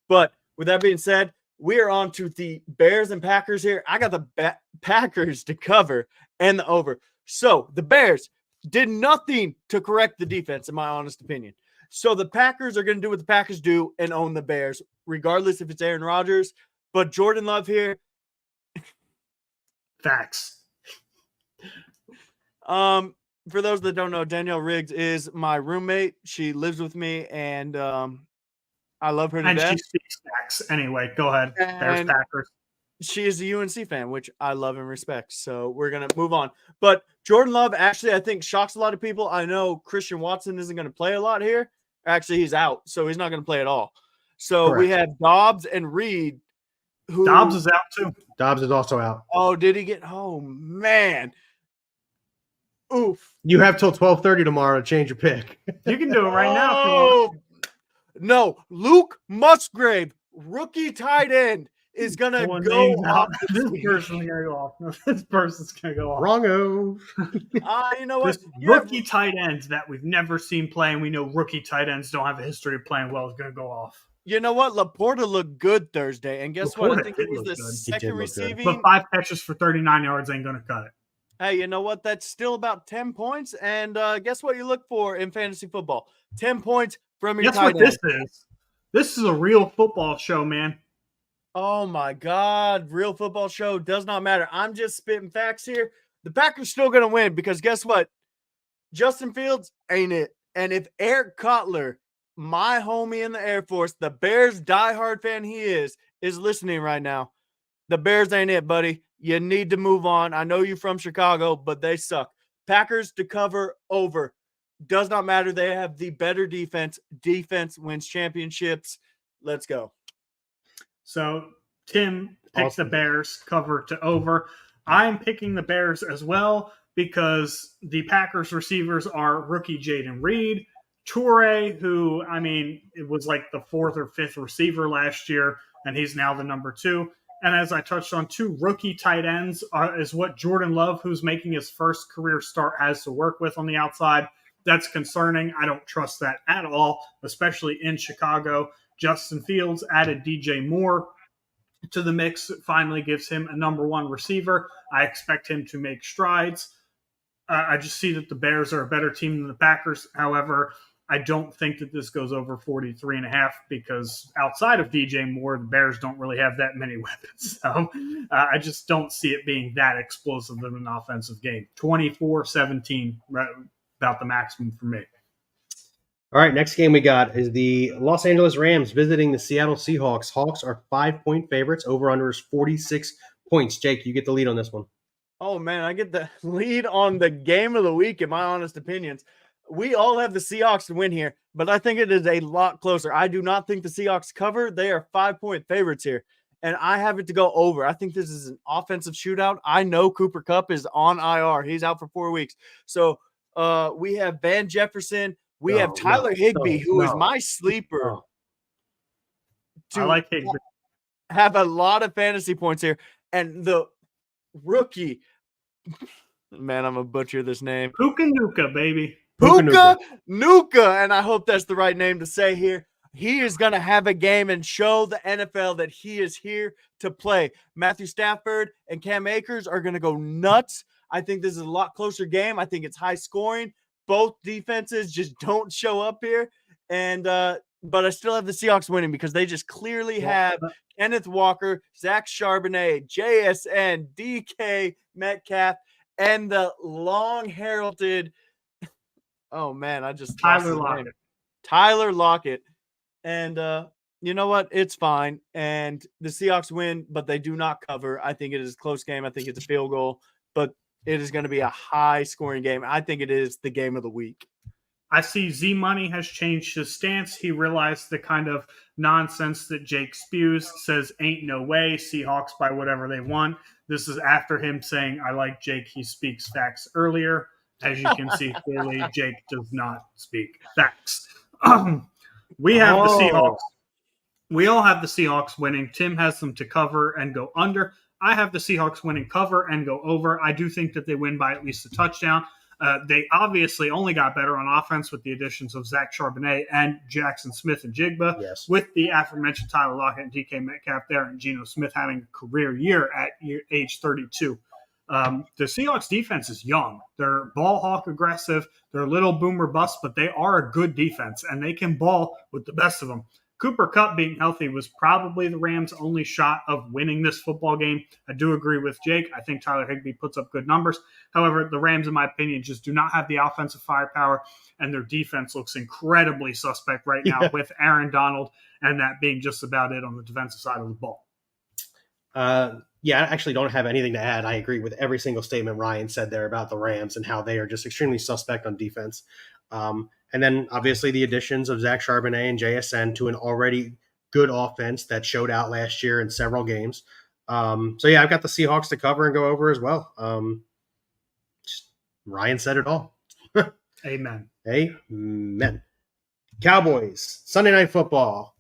But with that being said, we are on to the Bears and Packers here. I got the Packers to cover and the over. So the Bears did nothing to correct the defense, in my honest opinion. So the Packers are going to do what the Packers do and own the Bears, regardless if it's Aaron Rodgers. But Jordan Love here. Facts. For those that don't know, Danielle Riggs is my roommate. She lives with me, and I love her to death. And she speaks facts. Anyway, go ahead. There's Packers. She is a UNC fan, which I love and respect. So we're going to move on. But Jordan Love actually, I think, shocks a lot of people. I know Christian Watson isn't going to play a lot here. Actually, he's out, so he's not going to play at all. So Correct. We have Dobbs and Reed. Dobbs is out too. Dobbs is also out. Oh, did he get? Oh, man. Oof. You have till 12:30 tomorrow to change your pick. You can do it right now if you want. No, Luke Musgrave, rookie tight end, is going to go off. This person's going to go off. This person's going to go off. Wrongo. You know what? This rookie tight ends that we've never seen play, and we know rookie tight ends don't have a history of playing well, is going to go off. You know what? Laporta looked good Thursday. And guess what? I Laporta think did he was look the good. He second did look good. receiving. But 5 catches for 39 yards ain't going to cut it. Hey, you know what? That's still about 10 points. And guess what you look for in fantasy football? 10 points from your That's tight what end. this is. This is a real football show, man. Oh, my God. Real football show does not matter. I'm just spitting facts here. The Packers still going to win because guess what? Justin Fields ain't it. And if Eric Cutler, my homie in the Air Force, the Bears diehard fan he is listening right now, the Bears ain't it, buddy. You need to move on. I know you're from Chicago, but they suck. Packers to cover over. Does not matter. They have the better defense. Defense wins championships. Let's go. So Tim picks the Bears cover to over. I'm picking the Bears as well because the Packers receivers are rookie Jaden Reed, Toure, who, I mean, it was like the 4th or 5th receiver last year, and he's now the number 2. And as I touched on, 2 rookie tight ends is what Jordan Love, who's making his first career start, has to work with on the outside. That's concerning. I don't trust that at all, especially in Chicago. Justin Fields added DJ Moore to the mix. It finally gives him a number 1 receiver. I expect him to make strides. I just see that the Bears are a better team than the Packers. However, I don't think that this goes over 43.5 because outside of DJ Moore, the Bears don't really have that many weapons. So I just don't see it being that explosive of an offensive game. 24-17, right, about the maximum for me. All right, next game we got is the Los Angeles Rams visiting the Seattle Seahawks. Hawks are 5-point favorites. Over-under is 46 points. Jake, you get the lead on this one. Oh, man, I get the lead on the game of the week, in my honest opinions. We all have the Seahawks to win here, but I think it is a lot closer. I do not think the Seahawks cover. They are 5-point favorites here, and I have it to go over. I think this is an offensive shootout. I know Cooper Kupp is on IR. He's out for 4 weeks. So we have Van Jefferson. We have Tyler Higbee, who is my sleeper. I like Higbee. Have a lot of fantasy points here. And the rookie, man, I'm going to butcher this name. Puka Nuka, baby. Puka Nuka, and I hope that's the right name to say here. He is going to have a game and show the NFL that he is here to play. Matthew Stafford and Cam Akers are going to go nuts. I think this is a lot closer game. I think it's high scoring. Both defenses just don't show up here. And but I still have the Seahawks winning because they just clearly have Kenneth Walker, Zach Charbonnet, JSN, DK Metcalf, and the long-heralded oh, man, I just Tyler Lockett. Tyler Lockett. And you know what? It's fine. And the Seahawks win, but they do not cover. I think it is a close game. I think it's a field goal, but it is going to be a high-scoring game. I think it is the game of the week. I see Z-Money has changed his stance. He realized the kind of nonsense that Jake spews, says ain't no way, Seahawks by whatever they want. This is after him saying, I like Jake, he speaks facts earlier. As you can see clearly, Jake does not speak facts. We have the Seahawks We all have the Seahawks winning. Tim has them to cover and go under. I have the Seahawks winning cover and go over. I do think that they win by at least a touchdown. They obviously only got better on offense with the additions of Zach Charbonnet and Jackson Smith and Jigba, Yes. with the aforementioned Tyler Lockett and DK Metcalf there, and Geno Smith having a career year at age 32. The Seahawks defense is young. They're ball hawk aggressive. They're a little boomer bust, but they are a good defense, and they can ball with the best of them. Cooper Kupp being healthy was probably the Rams' only shot of winning this football game. I do agree with Jake. I think Tyler Higbee puts up good numbers. However, the Rams, in my opinion, just do not have the offensive firepower, and their defense looks incredibly suspect right now with Aaron Donald, and that being just about it on the defensive side of the ball. Yeah, I actually don't have anything to add. I agree with every single statement Ryan said there about the Rams and how they are just extremely suspect on defense. And then obviously the additions of Zach Charbonnet and JSN to an already good offense that showed out last year in several games. So yeah, I've got the Seahawks to cover and go over as well. Ryan said it all. Amen. Amen. Cowboys, Sunday Night Football.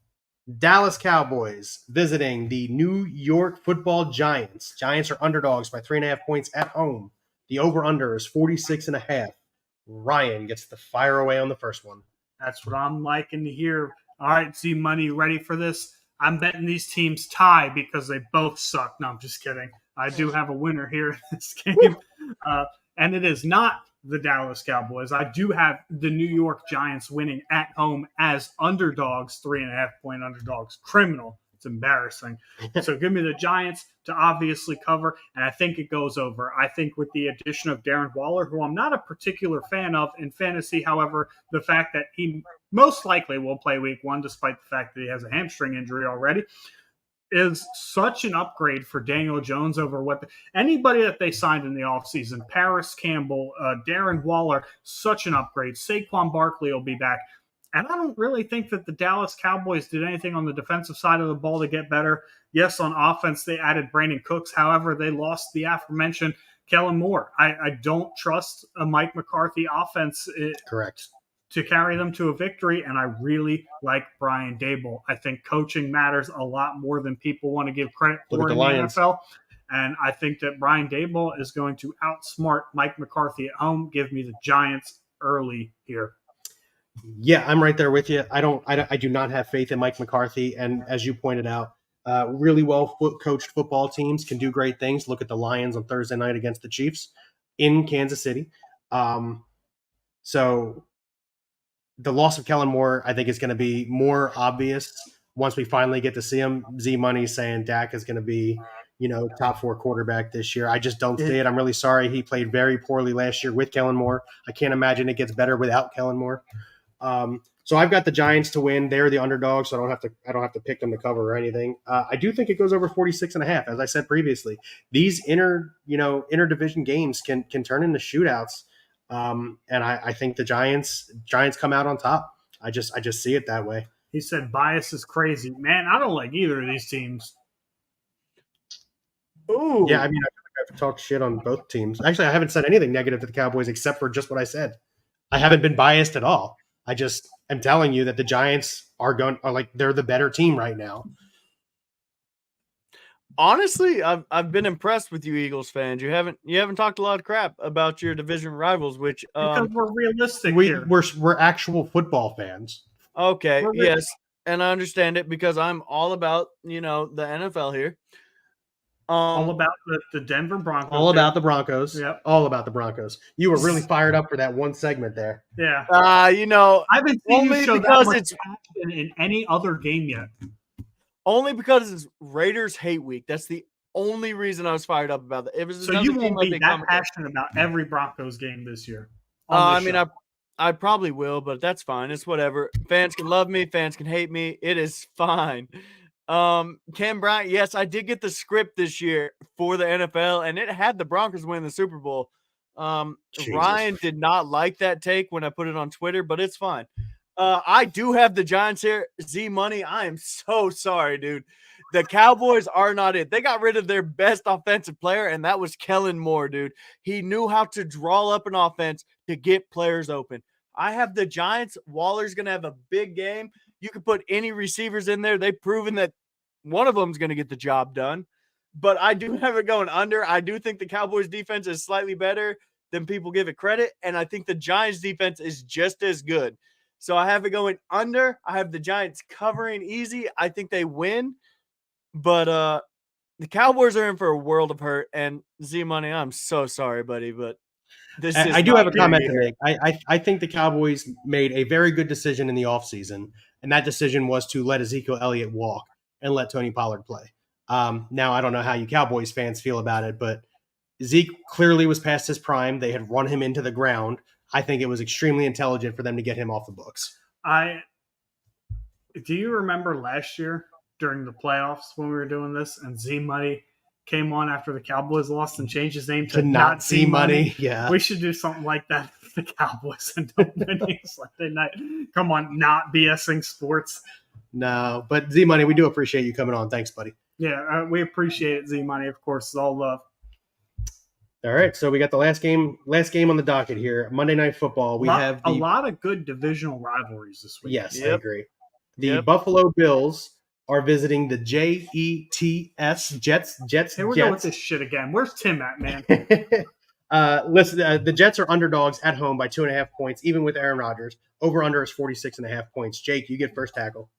Dallas Cowboys visiting the New York Football Giants. Giants are underdogs by 3.5 points at home. The over-under is 46.5. Ryan gets the fire away on the first one. That's what I'm liking to hear. All right, Z Money, ready for this? I'm betting these teams tie because they both suck. No, I'm just kidding. I do have a winner here in this game. And it is not the Dallas Cowboys. I do have the New York Giants winning at home as underdogs, 3.5-point underdogs. Criminal. It's embarrassing. So give me the Giants to obviously cover, and I think it goes over. I think with the addition of Darren Waller, who I'm not a particular fan of in fantasy, however, the fact that he most likely will play week 1, despite the fact that he has a hamstring injury already, is such an upgrade for Daniel Jones over anybody that they signed in the offseason. Paris Campbell, Darren Waller, such an upgrade. Saquon Barkley will be back. And I don't really think that the Dallas Cowboys did anything on the defensive side of the ball to get better. Yes, on offense, they added Brandon Cooks. However, they lost the aforementioned Kellen Moore. I don't trust a Mike McCarthy offense Correct. to carry them to a victory, and I really like Brian Daboll. I think coaching matters a lot more than people want to give credit for in the NFL. And I think that Brian Daboll is going to outsmart Mike McCarthy at home. Give me the Giants early here. Yeah, I'm right there with you. I do not have faith in Mike McCarthy. And as you pointed out, really well coached football teams can do great things. Look at the Lions on Thursday night against the Chiefs in Kansas City. So the loss of Kellen Moore, I think, is going to be more obvious once we finally get to see him. Z Money saying Dak is going to be, top 4 quarterback this year. I just don't see it. I'm really sorry. He played very poorly last year with Kellen Moore. I can't imagine it gets better without Kellen Moore. So I've got the Giants to win. They're the underdogs, so I don't have to pick them to cover or anything. I do think it goes over 46.5, as I said previously. These interdivision games can turn into shootouts. And I think the Giants come out on top. I just see it that way. He said bias is crazy. Man, I don't like either of these teams. Ooh. Yeah, I mean, I feel like I've talked shit on both teams. Actually, I haven't said anything negative to the Cowboys except for just what I said. I haven't been biased at all. I just am telling you that the Giants are they're the better team right now. Honestly, I've been impressed with you Eagles fans. You haven't talked a lot of crap about your division rivals, which because we're realistic here. We're actual football fans. Okay, yes, and I understand it because I'm all about the NFL here. All about the Denver Broncos. All about the Broncos. Yep. All about the Broncos. You were really fired up for that one segment there. Yeah. I haven't seen you show that much passion in any other game yet. Only because it's Raiders hate week. That's the only reason I was fired up about it. So you won't be that passionate about every Broncos game this year. I probably will, but that's fine. It's whatever. Fans can love me. Fans can hate me. It is fine. Cam Bryant, yes, I did get the script this year for the NFL, and it had the Broncos win the Super Bowl. Ryan did not like that take when I put it on Twitter, but it's fine. I do have the Giants here. Z Money, I am so sorry, dude. The Cowboys are not it. They got rid of their best offensive player, and that was Kellen Moore, dude. He knew how to draw up an offense to get players open. I have the Giants. Waller's going to have a big game. You could put any receivers in there. They've proven that one of them is going to get the job done. But I do have it going under. I do think the Cowboys defense is slightly better than people give it credit. And I think the Giants defense is just as good. So I have it going under. I have the Giants covering easy. I think they win. But the Cowboys are in for a world of hurt. And Z-Money, I'm so sorry, buddy, but this is I do have a not comment good to make. I think the Cowboys made a very good decision in the offseason, and that decision was to let Ezekiel Elliott walk and let Tony Pollard play. Now, I don't know how you Cowboys fans feel about it, but Zeke clearly was past his prime. They had run him into the ground. I think it was extremely intelligent for them to get him off the books. Do you remember last year during the playoffs when we were doing this and Z-Money came on after the Cowboys lost and changed his name to Not Z-Money? Yeah. We should do something like that for the Cowboys and don't win Sunday night. Come on, not BSing sports. No, but Z-Money, we do appreciate you coming on. Thanks, buddy. Yeah, we appreciate it, Z-Money. Of course, it's all love. All right, so we got the last game on the docket here. Monday Night Football. We have a lot of good divisional rivalries this week. Yes, I Yep. agree. The Buffalo Bills are visiting the Jets. Here we go with this shit again. Where's Tim at, man? Listen, the Jets are underdogs at home by 2.5 points, even with Aaron Rodgers. Over/under is 46.5 points. Jake, you get first tackle.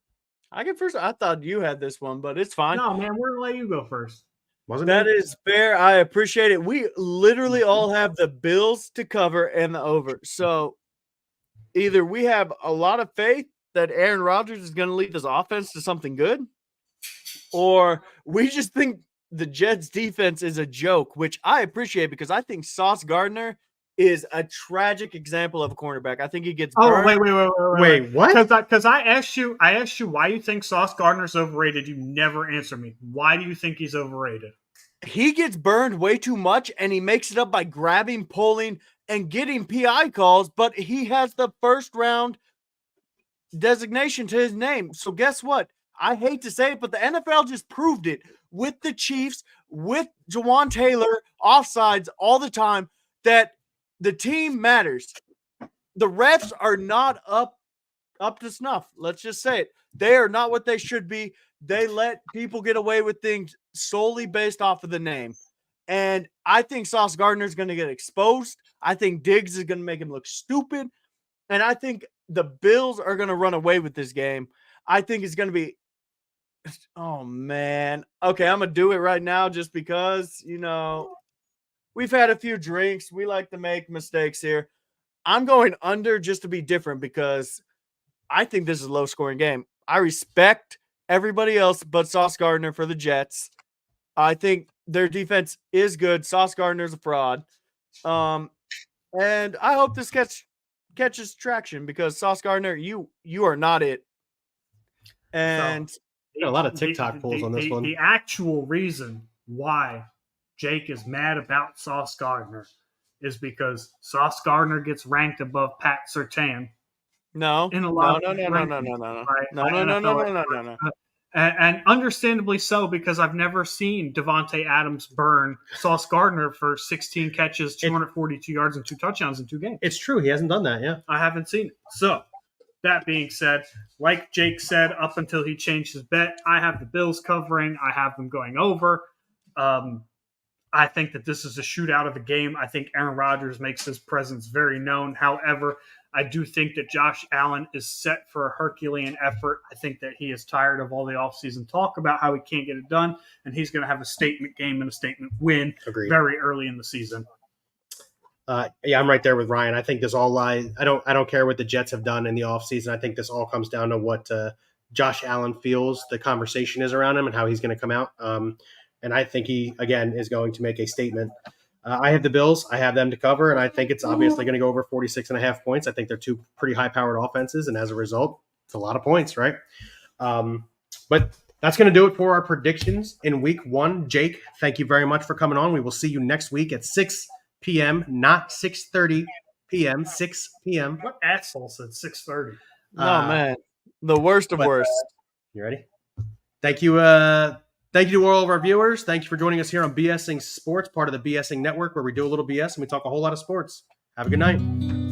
I get first. I thought you had this one, but it's fine. No, man, we're going to let you go first. That is fair. I appreciate it. We literally all have the Bills to cover and the over. So either we have a lot of faith that Aaron Rodgers is going to lead this offense to something good, or we just think the Jets defense is a joke, which I appreciate because I think Sauce Gardner is a tragic example of a cornerback. I think he gets burned. Wait, what? Because I asked you why you think Sauce Gardner's overrated. You never answer me. Why do you think he's overrated? He gets burned way too much, and he makes it up by grabbing, pulling, and getting PI calls, but he has the first round designation to his name. So guess what? I hate to say it, but the NFL just proved it with the Chiefs, with Jawan Taylor, offsides all the time, that the team matters. The refs are not up to snuff. Let's just say it. They are not what they should be. They let people get away with things solely based off of the name. And I think Sauce Gardner is going to get exposed. I think Diggs is going to make him look stupid. And I think the Bills are going to run away with this game. I think it's going to be – oh, man. Okay, I'm going to do it right now just because, we've had a few drinks. We like to make mistakes here. I'm going under just to be different because I think this is a low-scoring game. I respect everybody else but Sauce Gardner for the Jets. I think their defense is good. Sauce Gardner's a fraud. And I hope this catches traction because Sauce Gardner, you are not it. And a lot of TikTok polls on this one. The actual reason why Jake is mad about Sauce Gardner is because Sauce Gardner gets ranked above Pat Surtain. No. And understandably so, because I've never seen Devontae Adams burn Sauce Gardner for 16 catches, 242 yards, and 2 touchdowns in 2 games. It's true. He hasn't done that, yeah. I haven't seen it. So, that being said, like Jake said, up until he changed his bet, I have the Bills covering. I have them going over. I think that this is a shootout of a game. I think Aaron Rodgers makes his presence very known. However, I do think that Josh Allen is set for a Herculean effort. I think that he is tired of all the offseason talk about how he can't get it done, and he's going to have a statement game and a statement win very early in the season. Yeah, I'm right there with Ryan. I think this all lies. I don't care what the Jets have done in the offseason. I think this all comes down to what Josh Allen feels the conversation is around him and how he's going to come out. And I think he, again, is going to make a statement. I have the Bills. I have them to cover, and I think it's obviously going to go over 46.5 points. I think they're two pretty high-powered offenses, and as a result, it's a lot of points, right? But that's going to do it for our predictions in Week 1. Jake, thank you very much for coming on. We will see you next week at 6 p.m., not 6:30 p.m., 6 p.m. What asshole said 6:30? Oh, man. The worst of worst. You ready? Thank you. Thank you to all of our viewers. Thank you for joining us here on BSing Sports, part of the BSing Network, where we do a little BS and we talk a whole lot of sports. Have a good night.